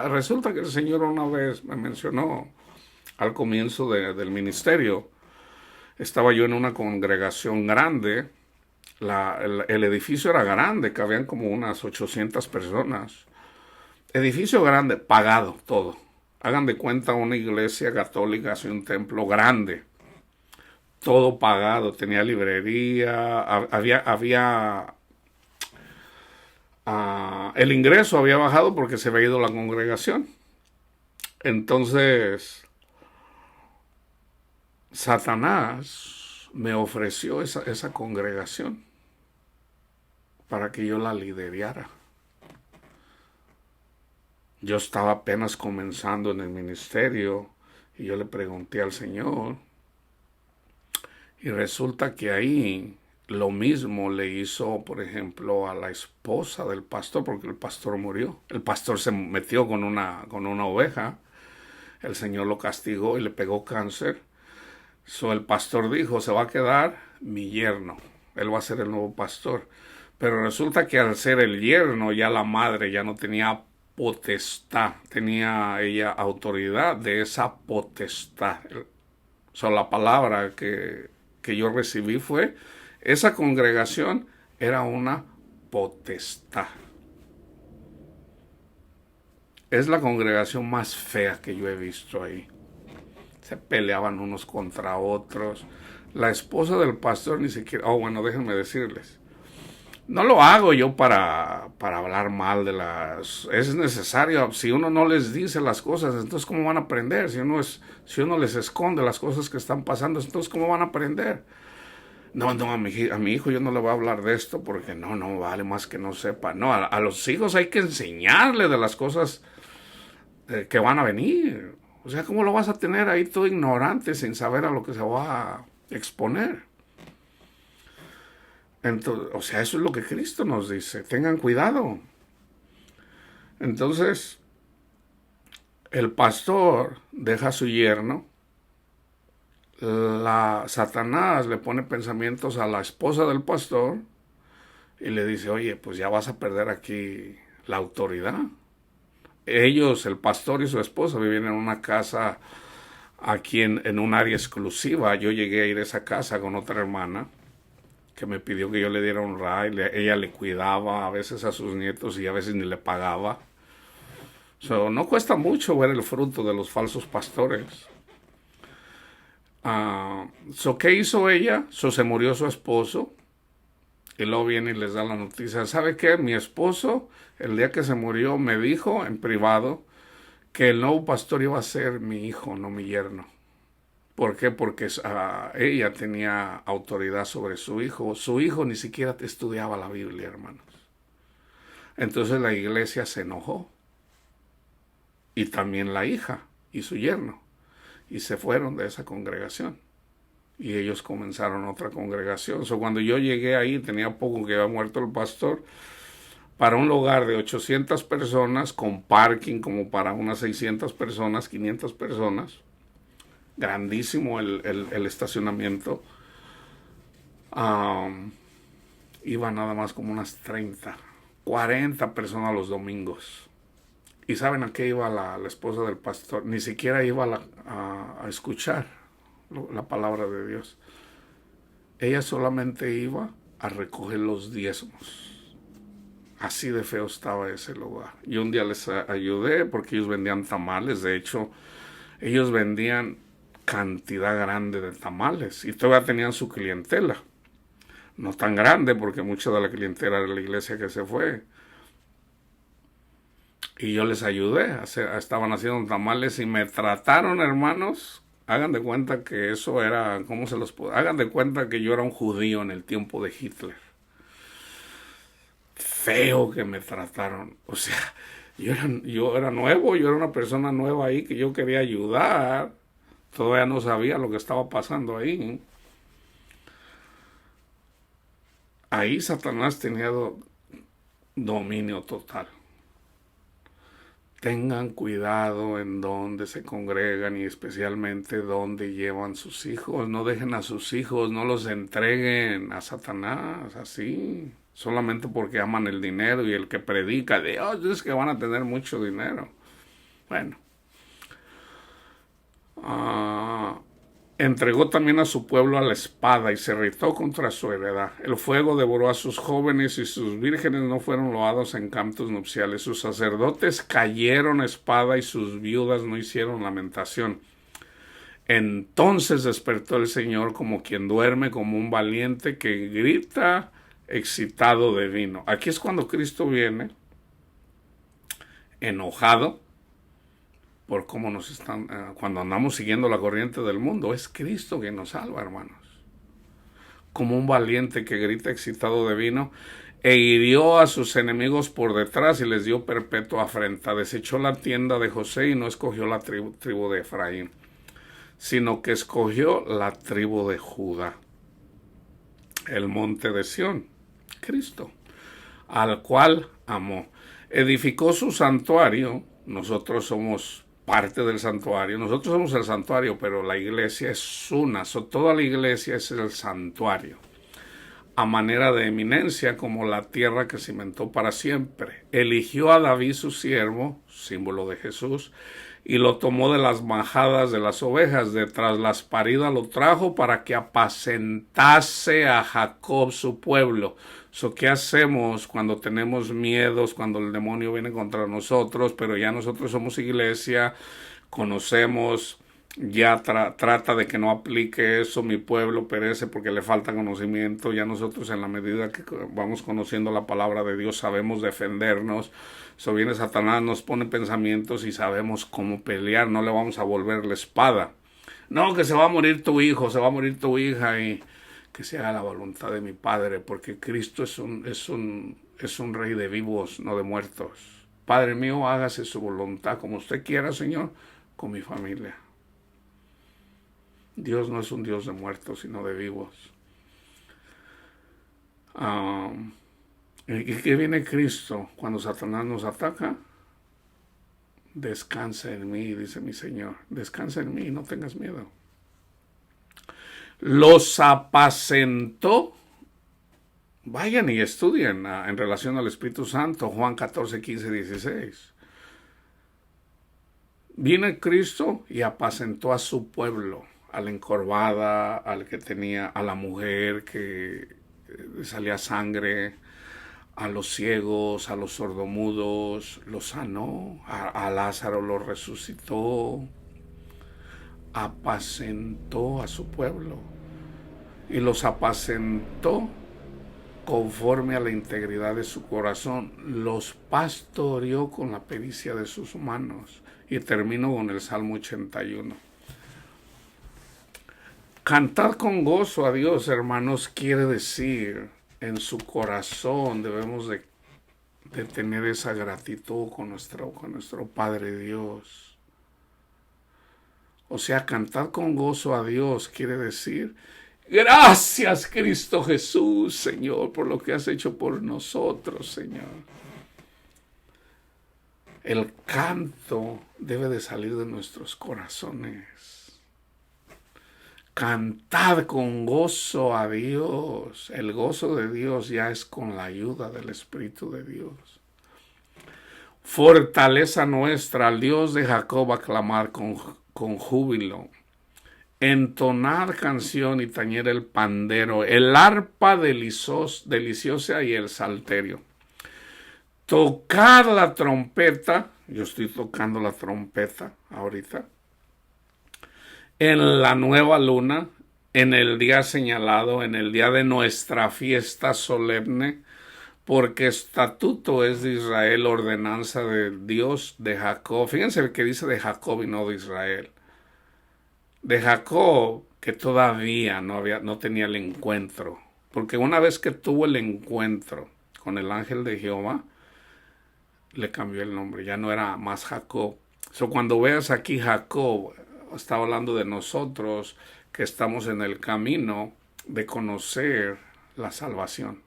Resulta que el Señor una vez me mencionó al comienzo del ministerio. Estaba yo en una congregación grande. El edificio era grande, cabían como unas 800 personas. Edificio grande, pagado todo. Hagan de cuenta una iglesia católica, así un templo grande. Todo pagado, tenía librería, el ingreso había bajado porque se había ido la congregación. Entonces, Satanás me ofreció esa congregación para que yo la liderara. Yo estaba apenas comenzando en el ministerio y yo le pregunté al Señor. Y resulta que ahí lo mismo le hizo, por ejemplo, a la esposa del pastor, porque el pastor murió. El pastor se metió con una oveja. El Señor lo castigó y le pegó cáncer. El pastor dijo, se va a quedar mi yerno. Él va a ser el nuevo pastor. Pero resulta que al ser el yerno, ya la madre ya no tenía potestad. Tenía ella autoridad de esa potestad. La palabra que yo recibí fue, esa congregación era una potestad. Es la congregación más fea que yo he visto ahí. Se peleaban unos contra otros. La esposa del pastor ni siquiera... déjenme decirles. No lo hago yo para hablar mal de las... Es necesario, si uno no les dice las cosas, entonces ¿cómo van a aprender? Si uno les esconde las cosas que están pasando, entonces ¿cómo van a aprender? No, a mi hijo yo no le voy a hablar de esto porque no vale más que no sepa. No, a los hijos hay que enseñarle de las cosas que van a venir. O sea, ¿cómo lo vas a tener ahí todo ignorante sin saber a lo que se va a exponer? Entonces, eso es lo que Cristo nos dice. Tengan cuidado. Entonces, el pastor deja a su yerno. Satanás le pone pensamientos a la esposa del pastor y le dice, oye, pues ya vas a perder aquí la autoridad. Ellos, el pastor y su esposa, vivían en una casa aquí en un área exclusiva. Yo llegué a ir a esa casa con otra hermana que me pidió que yo le diera un ray. Ella le cuidaba a veces a sus nietos y a veces ni le pagaba. No cuesta mucho ver el fruto de los falsos pastores. ¿Qué hizo ella? Se murió su esposo. Y luego viene y les da la noticia. ¿Sabe qué? Mi esposo, el día que se murió, me dijo en privado que el nuevo pastor iba a ser mi hijo, no mi yerno. ¿Por qué? Porque ella tenía autoridad sobre su hijo. Su hijo ni siquiera estudiaba la Biblia, hermanos. Entonces la iglesia se enojó. Y también la hija y su yerno. Y se fueron de esa congregación. Y ellos comenzaron otra congregación. Cuando yo llegué ahí, tenía poco que había muerto el pastor, para un lugar de 800 personas, con parking como para unas 600 personas, 500 personas, grandísimo el estacionamiento, iba nada más como unas 30, 40 personas los domingos. ¿Y saben a qué iba la esposa del pastor? Ni siquiera iba a escuchar la palabra de Dios. Ella solamente iba a recoger los diezmos. Así de feo estaba ese lugar. Yo un día les ayudé porque ellos vendían tamales. De hecho, ellos vendían cantidad grande de tamales y todavía tenían su clientela. No tan grande porque mucha de la clientela de la iglesia que se fue. Y yo les ayudé. Estaban haciendo tamales y me trataron, hermanos. Hagan de cuenta que eso era, ¿cómo se los puedo? Hagan de cuenta que yo era un judío en el tiempo de Hitler. Feo que me trataron. O sea, yo era nuevo, yo era una persona nueva ahí que yo quería ayudar. Todavía no sabía lo que estaba pasando ahí. Ahí Satanás tenía dominio total. Tengan cuidado en dónde se congregan y especialmente dónde llevan sus hijos. No dejen a sus hijos, no los entreguen a Satanás así, solamente porque aman el dinero y el que predica de es que van a tener mucho dinero. Bueno, entregó también a su pueblo a la espada y se irritó contra su heredad. El fuego devoró a sus jóvenes y sus vírgenes no fueron loados en cantos nupciales. Sus sacerdotes cayeron a espada y sus viudas no hicieron lamentación. Entonces despertó el Señor como quien duerme, como un valiente que grita excitado de vino. Aquí es cuando Cristo viene enojado por cómo nos están, cuando andamos siguiendo la corriente del mundo. Es Cristo quien nos salva, hermanos. Como un valiente que grita excitado de vino, e hirió a sus enemigos por detrás y les dio perpetua afrenta. Desechó la tienda de José y no escogió la tribu de Efraín, sino que escogió la tribu de Judá, el monte de Sión, Cristo, al cual amó. Edificó su santuario. Nosotros somos parte del santuario. Nosotros somos el santuario, pero la iglesia es una. Toda la iglesia es el santuario. A manera de eminencia, como la tierra que cimentó para siempre. Eligió a David su siervo, símbolo de Jesús, y lo tomó de las majadas de las ovejas. De tras las paridas lo trajo para que apacentase a Jacob su pueblo. ¿Qué hacemos cuando tenemos miedos, cuando el demonio viene contra nosotros, pero ya nosotros somos iglesia, conocemos, ya trata de que no aplique eso, mi pueblo perece porque le falta conocimiento? Ya nosotros, en la medida que vamos conociendo la palabra de Dios, sabemos defendernos. Viene Satanás, nos pone pensamientos y sabemos cómo pelear. No le vamos a volver la espada. No, que se va a morir tu hijo, se va a morir tu hija, y que se haga la voluntad de mi Padre, porque Cristo es un rey de vivos, no de muertos. Padre mío, hágase su voluntad como usted quiera, Señor, con mi familia. Dios no es un Dios de muertos, sino de vivos. ¿Y qué viene Cristo cuando Satanás nos ataca? Descansa en mí, dice mi Señor. Descansa en mí, no tengas miedo. Los apacentó. Vayan y estudien en relación al Espíritu Santo, Juan 14, 15, 16. Viene Cristo y apacentó a su pueblo, a la encorvada, al que tenía, a la mujer que salía sangre, a los ciegos, a los sordomudos, los sanó, a Lázaro lo resucitó, apacentó a su pueblo y los apacentó conforme a la integridad de su corazón, los pastoreó con la pericia de sus manos. Y termino con el Salmo 81. Cantar con gozo a Dios, hermanos, quiere decir, en su corazón debemos de tener esa gratitud con nuestro Padre Dios. O sea, cantar con gozo a Dios quiere decir, gracias Cristo Jesús, Señor, por lo que has hecho por nosotros, Señor. El canto debe de salir de nuestros corazones. Cantad con gozo a Dios. El gozo de Dios ya es con la ayuda del Espíritu de Dios. Fortaleza nuestra, al Dios de Jacob aclamar con júbilo. Entonar canción y tañer el pandero, el arpa deliciosa y el salterio. Tocar la trompeta, yo estoy tocando la trompeta ahorita, en la nueva luna, en el día señalado, en el día de nuestra fiesta solemne, porque estatuto es de Israel, ordenanza de Dios de Jacob. Fíjense que dice de Jacob y no de Israel. De Jacob, que todavía no tenía el encuentro, porque una vez que tuvo el encuentro con el ángel de Jehová, le cambió el nombre, ya no era más Jacob. Cuando veas aquí Jacob, está hablando de nosotros que estamos en el camino de conocer la salvación,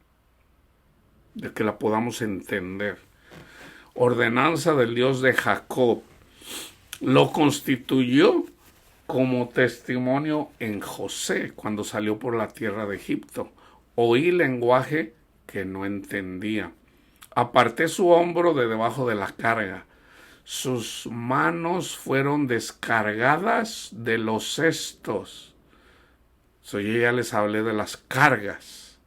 de que la podamos entender. Ordenanza del Dios de Jacob. Lo constituyó como testimonio en José cuando salió por la tierra de Egipto. Oí lenguaje que no entendía. Aparté su hombro de debajo de la carga. Sus manos fueron descargadas de los cestos. Yo ya les hablé de las cargas.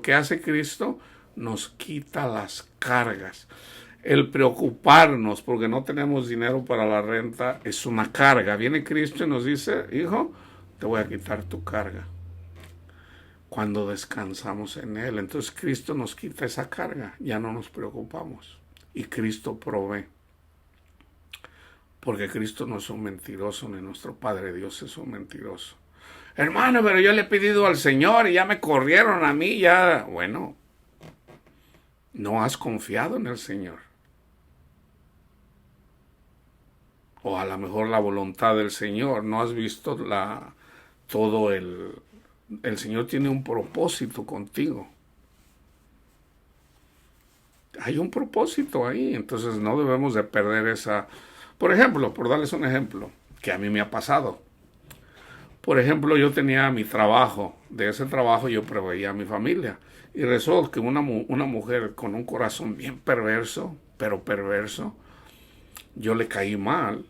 ¿Qué hace Cristo? Nos quita las cargas. El preocuparnos porque no tenemos dinero para la renta es una carga. Viene Cristo y nos dice, hijo, te voy a quitar tu carga. Cuando descansamos en Él, entonces Cristo nos quita esa carga, ya no nos preocupamos y Cristo provee, porque Cristo no es un mentiroso, ni nuestro Padre Dios es un mentiroso. Hermano, pero yo le he pedido al Señor y ya me corrieron a mí, ya, bueno, no has confiado en el Señor, o a lo mejor la voluntad del Señor, no has visto el Señor tiene un propósito contigo. Hay un propósito ahí, entonces no debemos de perder esa. Por ejemplo, por darles un ejemplo, que a mí me ha pasado. Por ejemplo, yo tenía mi trabajo, de ese trabajo yo proveía a mi familia. Y resulta que una mujer con un corazón bien perverso, pero perverso, yo le caí mal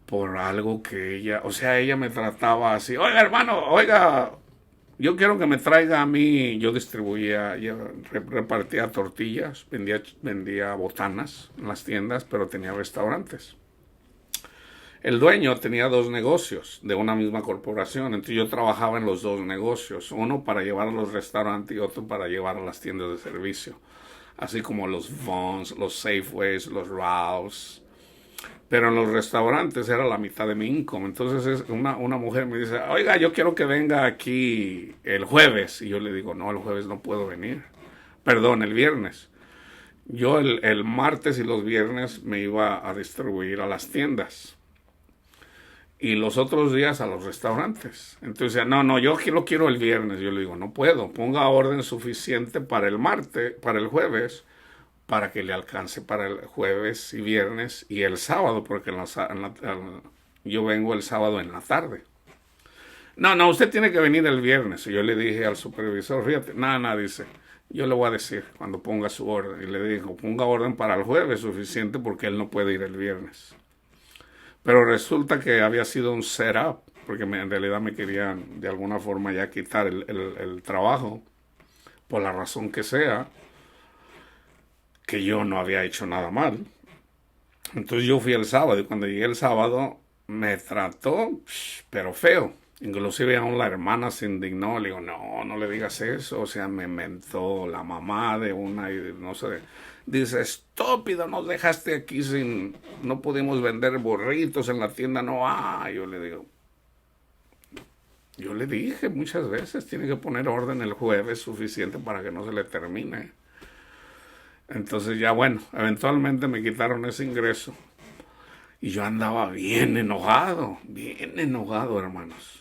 por algo que ella me trataba así. Oiga, hermano, yo quiero que me traiga a mí. Yo distribuía, yo repartía tortillas, vendía botanas en las tiendas, pero tenía restaurantes. El dueño tenía 2 negocios de una misma corporación, entonces yo trabajaba en los 2 negocios, uno para llevar a los restaurantes y otro para llevar a las tiendas de servicio, así como los Vons, los Safeways, los Ralphs. Pero en los restaurantes era la mitad de mi income. Entonces una mujer me dice, oiga, yo quiero que venga aquí el jueves. Y yo le digo, no, el jueves no puedo venir. Perdón, el viernes. Yo el martes y los viernes me iba a distribuir a las tiendas. Y los otros días a los restaurantes. Entonces, no, yo lo quiero el viernes. Yo le digo, no puedo. Ponga orden suficiente para el martes, para el jueves, para que le alcance para el jueves y viernes y el sábado, porque yo vengo el sábado en la tarde. No, usted tiene que venir el viernes. Y yo le dije al supervisor, fíjate, nada, dice, yo le voy a decir cuando ponga su orden. Y le dijo, ponga orden para el jueves suficiente porque él no puede ir el viernes. Pero resulta que había sido un setup porque en realidad me querían de alguna forma ya quitar el trabajo, por la razón que sea, que yo no había hecho nada mal. Entonces yo fui el sábado y cuando llegué el sábado me trató, pero feo. Inclusive aún la hermana se indignó, le digo, no, no le digas eso, o sea, me mentó la mamá de una y no sé, dice, estúpido, nos dejaste aquí sin, no pudimos vender burritos en la tienda, no, yo le dije muchas veces, tiene que poner orden el jueves suficiente para que no se le termine. Entonces ya bueno, eventualmente me quitaron ese ingreso y yo andaba bien enojado, hermanos.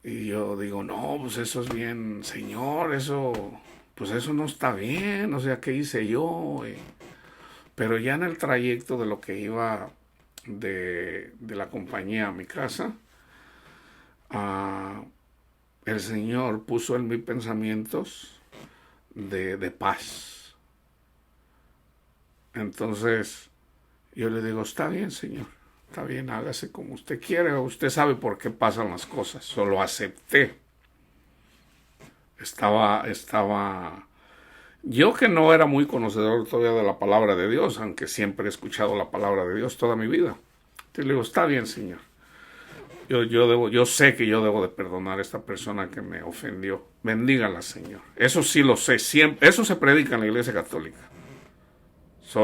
Y yo digo, no, pues eso es bien, señor, pues eso no está bien, o sea, ¿qué hice yo? Pero ya en el trayecto de lo que iba de la compañía a mi casa, uh, el Señor puso en mis pensamientos de paz. Entonces yo le digo, está bien, Señor, está bien, hágase como usted quiere, usted sabe por qué pasan las cosas, solo acepté. Estaba, yo que no era muy conocedor todavía de la palabra de Dios, aunque siempre he escuchado la palabra de Dios toda mi vida. Entonces le digo, está bien, Señor. Yo sé que yo debo de perdonar a esta persona que me ofendió. Bendígala, Señor. Eso sí lo sé, siempre, eso se predica en la Iglesia Católica.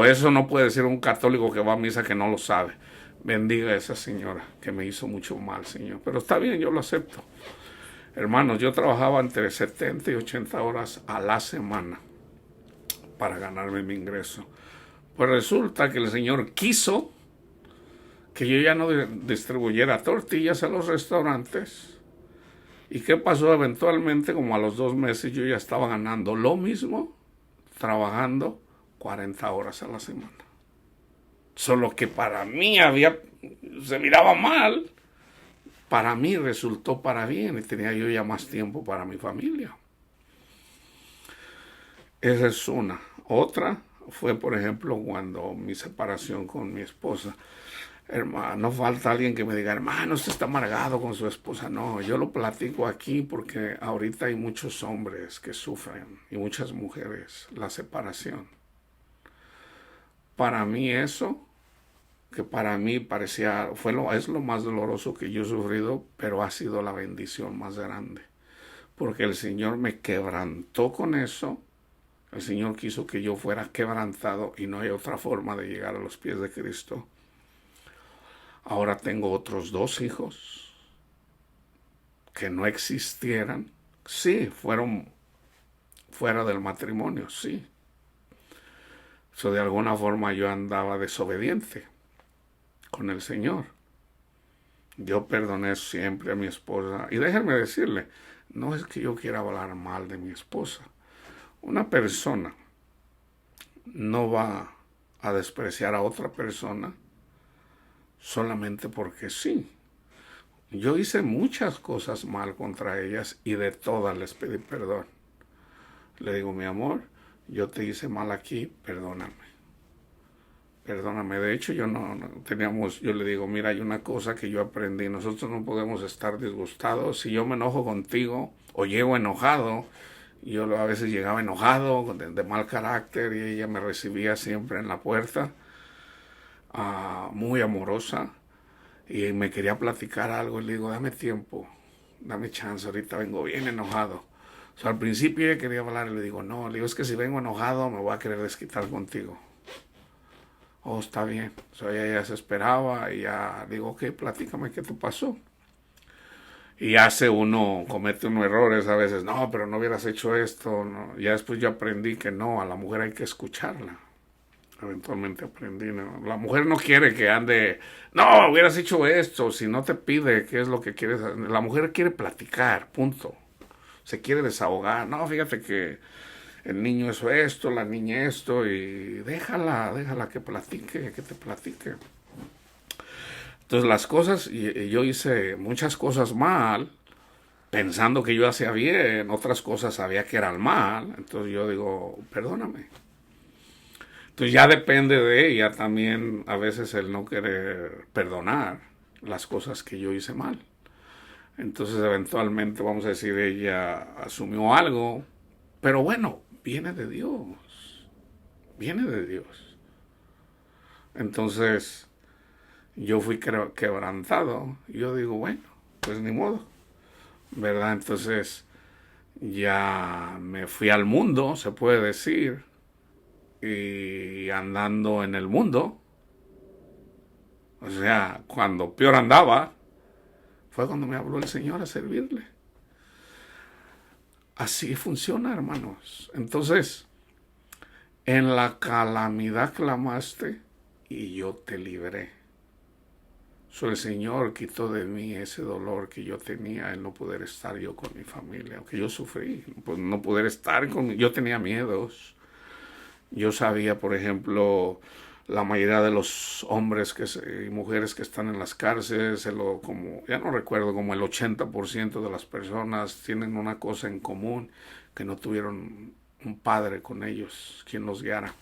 Eso no puede decir un católico que va a misa que no lo sabe. Bendiga a esa señora que me hizo mucho mal, Señor. Pero está bien, yo lo acepto. Hermanos, yo trabajaba entre 70 y 80 horas a la semana para ganarme mi ingreso. Pues resulta que el Señor quiso que yo ya no distribuyera tortillas a los restaurantes. ¿Y qué pasó? Eventualmente, como a los 2 meses, yo ya estaba ganando lo mismo, trabajando 40 horas a la semana. Solo que para mí se miraba mal. Para mí resultó para bien y tenía yo ya más tiempo para mi familia. Esa es una. Otra fue, por ejemplo, cuando mi separación con mi esposa. Hermano, no falta alguien que me diga, hermano, usted está amargado con su esposa. No, yo lo platico aquí porque ahorita hay muchos hombres que sufren y muchas mujeres la separación. Para mí eso, que para mí parecía, es lo más doloroso que yo he sufrido, pero ha sido la bendición más grande. Porque el Señor me quebrantó con eso. El Señor quiso que yo fuera quebrantado y no hay otra forma de llegar a los pies de Cristo. Ahora tengo otros 2 hijos que no existieran. Sí, fueron fuera del matrimonio, sí. De alguna forma yo andaba desobediente con el Señor. Yo perdoné siempre a mi esposa. Y déjenme decirle, no es que yo quiera hablar mal de mi esposa. Una persona no va a despreciar a otra persona solamente porque sí. Yo hice muchas cosas mal contra ellas y de todas les pedí perdón. Le digo, mi amor, yo te hice mal aquí, perdóname. Perdóname, de hecho yo yo le digo, mira, hay una cosa que yo aprendí, nosotros no podemos estar disgustados. Si yo me enojo contigo o llego enojado, yo a veces llegaba enojado, de mal carácter, y ella me recibía siempre en la puerta, muy amorosa, y me quería platicar algo, y le digo, dame tiempo, dame chance, ahorita vengo bien enojado. Al principio ella quería hablar, y le digo, no, le digo, es que si vengo enojado me voy a querer desquitar contigo. Oh, está bien. Ella ya se esperaba y ya digo, ok, platícame qué te pasó. Y uno comete unos errores a veces, no, pero no hubieras hecho esto. No. Ya después yo aprendí que no, a la mujer hay que escucharla. Eventualmente aprendí, ¿no? La mujer no quiere que ande, no, hubieras hecho esto, si no te pide qué es lo que quieres. La mujer quiere platicar, punto. Se quiere desahogar. No, fíjate que el niño es esto, la niña esto, y déjala que platique, que te platique. Entonces las cosas, y yo hice muchas cosas mal, pensando que yo hacía bien, otras cosas sabía que eran mal, entonces yo digo, perdóname. Entonces ya depende de ella también a veces el no querer perdonar las cosas que yo hice mal. Entonces eventualmente, vamos a decir, ella asumió algo, pero bueno, viene de Dios, viene de Dios. Entonces yo fui quebrantado. Yo digo, bueno, pues ni modo, ¿verdad? Entonces ya me fui al mundo, se puede decir, y andando en el mundo, o sea, cuando peor andaba, fue cuando me habló el Señor a servirle. Así funciona, hermanos. Entonces, en la calamidad clamaste y yo te libré. El Señor quitó de mí ese dolor que yo tenía en no poder estar yo con mi familia, que yo sufrí, pues no poder estar con. Yo tenía miedos. Yo sabía, por ejemplo, la mayoría de los hombres y mujeres que están en las cárceles, como, ya no recuerdo, como el 80% de las personas tienen una cosa en común, que no tuvieron un padre con ellos, quien los guiara.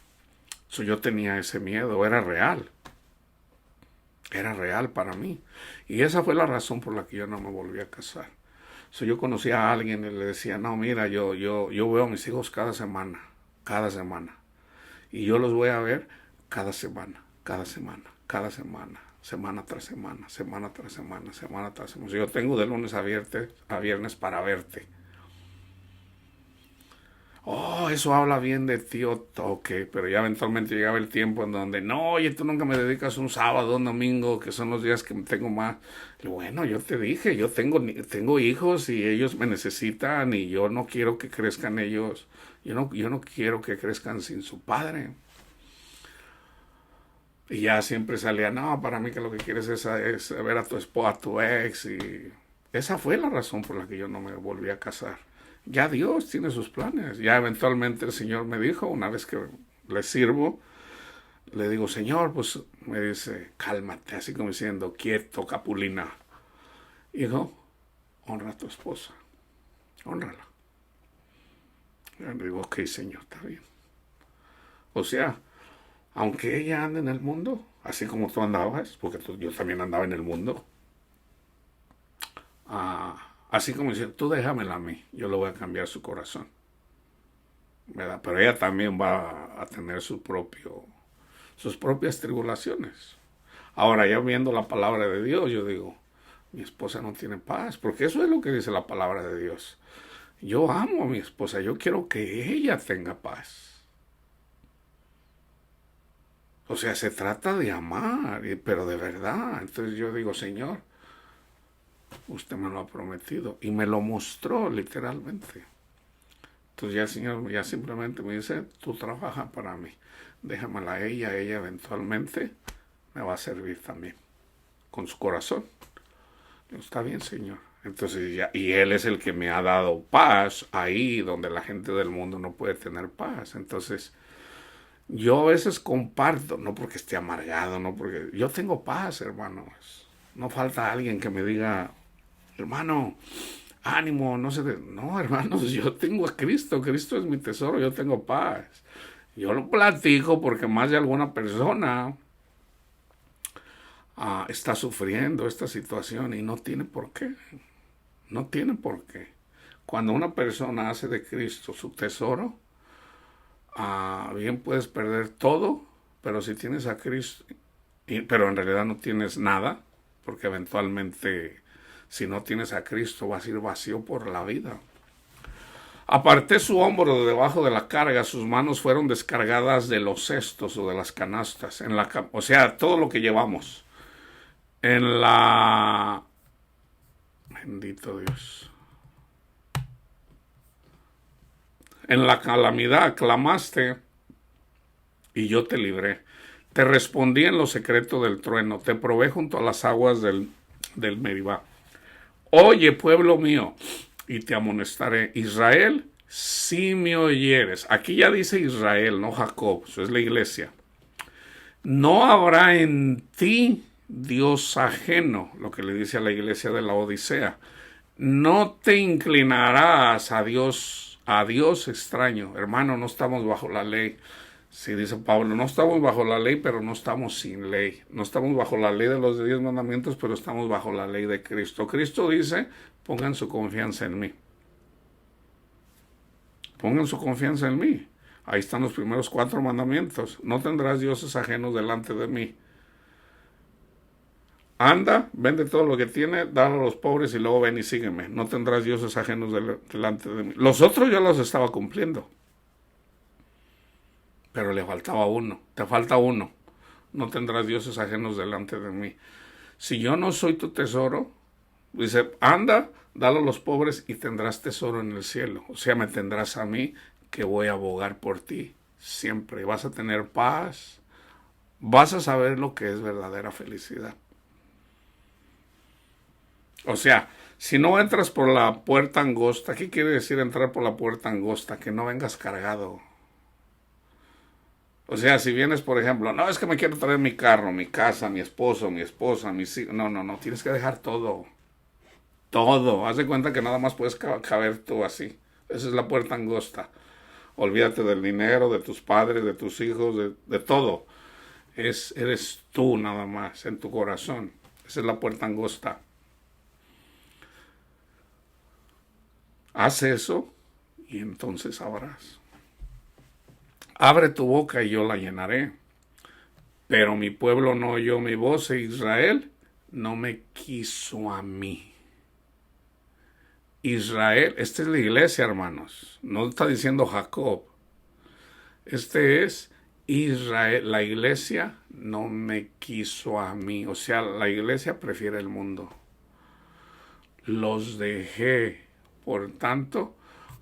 Yo tenía ese miedo, era real para mí. Y esa fue la razón por la que yo no me volví a casar. Yo conocía a alguien y le decía, no, mira, yo veo a mis hijos cada semana. Y yo los voy a ver cada semana, semana tras semana, semana tras semana, semana tras semana. Yo tengo de lunes a viernes para verte. Oh, eso habla bien de ti, ok, pero ya eventualmente llegaba el tiempo en donde, no, oye, tú nunca me dedicas un sábado, un domingo, que son los días que tengo más. Y bueno, yo te dije, yo tengo hijos y ellos me necesitan y yo no quiero que crezcan ellos, yo no quiero que crezcan sin su padre. Y ya siempre salía, no, para mí que lo que quieres es ver a tu esposa, a tu ex. Y esa fue la razón por la que yo no me volví a casar. Ya Dios tiene sus planes. Ya eventualmente el Señor me dijo, una vez que le sirvo, le digo, Señor, pues me dice, cálmate, así como diciendo, quieto, capulina. Hijo, honra a tu esposa, honrala. Y le digo, ok, Señor, está bien. O sea, aunque ella ande en el mundo, así como tú andabas, porque yo también andaba en el mundo, así como dice, tú déjamela a mí, yo le voy a cambiar su corazón, ¿verdad? Pero ella también va a tener sus propias tribulaciones. Ahora, ya viendo la palabra de Dios, yo digo, mi esposa no tiene paz, porque eso es lo que dice la palabra de Dios. Yo amo a mi esposa, yo quiero que ella tenga paz. O sea, se trata de amar, pero de verdad. Entonces yo digo, Señor, usted me lo ha prometido. Y me lo mostró literalmente. Entonces ya el Señor ya simplemente me dice, tú trabajas para mí. Déjamela a ella eventualmente me va a servir también. Con su corazón. Digo, está bien, Señor. Entonces ya, y Él es el que me ha dado paz ahí donde la gente del mundo no puede tener paz. Entonces, yo a veces comparto, no porque esté amargado, no porque yo tengo paz, hermanos. No falta alguien que me diga, hermano, ánimo, no sé, no, hermanos, yo tengo a Cristo, Cristo es mi tesoro, yo tengo paz. Yo lo platico porque más de alguna persona está sufriendo esta situación y no tiene por qué. No tiene por qué. Cuando una persona hace de Cristo su tesoro, bien puedes perder todo, pero si tienes a Cristo, pero en realidad no tienes nada, porque eventualmente si no tienes a Cristo vas a ir vacío por la vida. Aparté su hombro de debajo de la carga, sus manos fueron descargadas de los cestos o de las canastas, o sea, todo lo que llevamos. Bendito Dios. En la calamidad clamaste y yo te libré. Te respondí en lo secreto del trueno. Te probé junto a las aguas del Meribá. Oye, pueblo mío, y te amonestaré. Israel, si me oyeres. Aquí ya dice Israel, no Jacob. Eso es la iglesia. No habrá en ti Dios ajeno, lo que le dice a la iglesia de la Odisea. No te inclinarás a Dios extraño. Hermano, no estamos bajo la ley. Sí, dice Pablo, no estamos bajo la ley, pero no estamos sin ley. No estamos bajo la ley de los 10 mandamientos, pero estamos bajo la ley de Cristo. Cristo dice, pongan su confianza en mí. Pongan su confianza en mí. Ahí están los primeros 4 mandamientos. No tendrás dioses ajenos delante de mí. Anda, vende todo lo que tiene, dalo a los pobres y luego ven y sígueme. No tendrás dioses ajenos delante de mí. Los otros yo los estaba cumpliendo. Pero le faltaba uno. Te falta uno. No tendrás dioses ajenos delante de mí. Si yo no soy tu tesoro, dice, anda, dalo a los pobres y tendrás tesoro en el cielo. O sea, me tendrás a mí, que voy a abogar por ti siempre. Vas a tener paz. Vas a saber lo que es verdadera felicidad. O sea, si no entras por la puerta angosta, ¿qué quiere decir entrar por la puerta angosta? Que no vengas cargado. O sea, si vienes, por ejemplo, no, es que me quiero traer mi carro, mi casa, mi esposo, mi esposa, mis hijos. No, tienes que dejar todo. Todo. Haz de cuenta que nada más puedes caber tú así. Esa es la puerta angosta. Olvídate del dinero, de tus padres, de tus hijos, de todo. Eres tú nada más, en tu corazón. Esa es la puerta angosta. Haz eso y entonces sabrás. Abre tu boca y yo la llenaré. Pero mi pueblo no oyó mi voz e Israel no me quiso a mí. Israel, esta es la iglesia, hermanos. No está diciendo Jacob. Este es Israel. La iglesia no me quiso a mí. O sea, la iglesia prefiere el mundo. Los dejé, por tanto,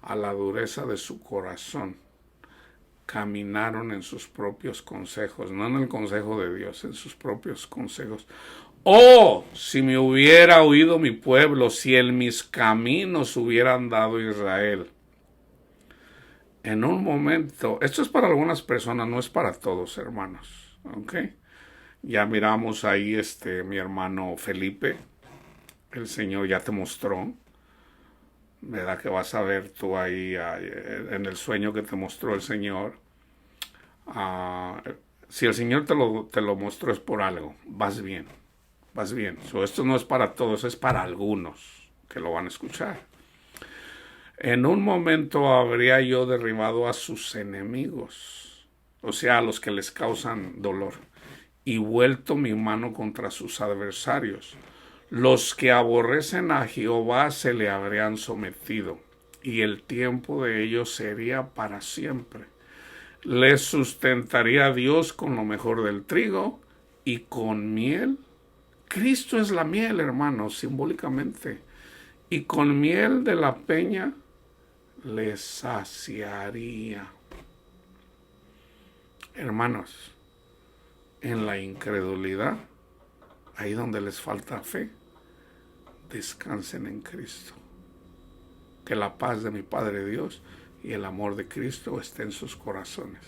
a la dureza de su corazón. Caminaron en sus propios consejos, no en el consejo de Dios, en sus propios consejos. Oh, si me hubiera oído mi pueblo, si en mis caminos hubiera andado Israel. En un momento, esto es para algunas personas, no es para todos, hermanos. ¿Ok? Ya miramos ahí mi hermano Felipe. El Señor ya te mostró. ¿Verdad que vas a ver tú ahí en el sueño que te mostró el Señor? Si el Señor te lo mostró es por algo. Vas bien. Vas bien. Esto no es para todos, es para algunos que lo van a escuchar. En un momento habría yo derribado a sus enemigos, o sea, a los que les causan dolor, y vuelto mi mano contra sus adversarios. Los que aborrecen a Jehová se le habrían sometido, y el tiempo de ellos sería para siempre. Les sustentaría Dios con lo mejor del trigo y con miel. Cristo es la miel, hermanos, simbólicamente. Y con miel de la peña les saciaría. Hermanos, en la incredulidad, ahí donde les falta fe, descansen en Cristo. Que la paz de mi Padre Dios y el amor de Cristo esté en sus corazones.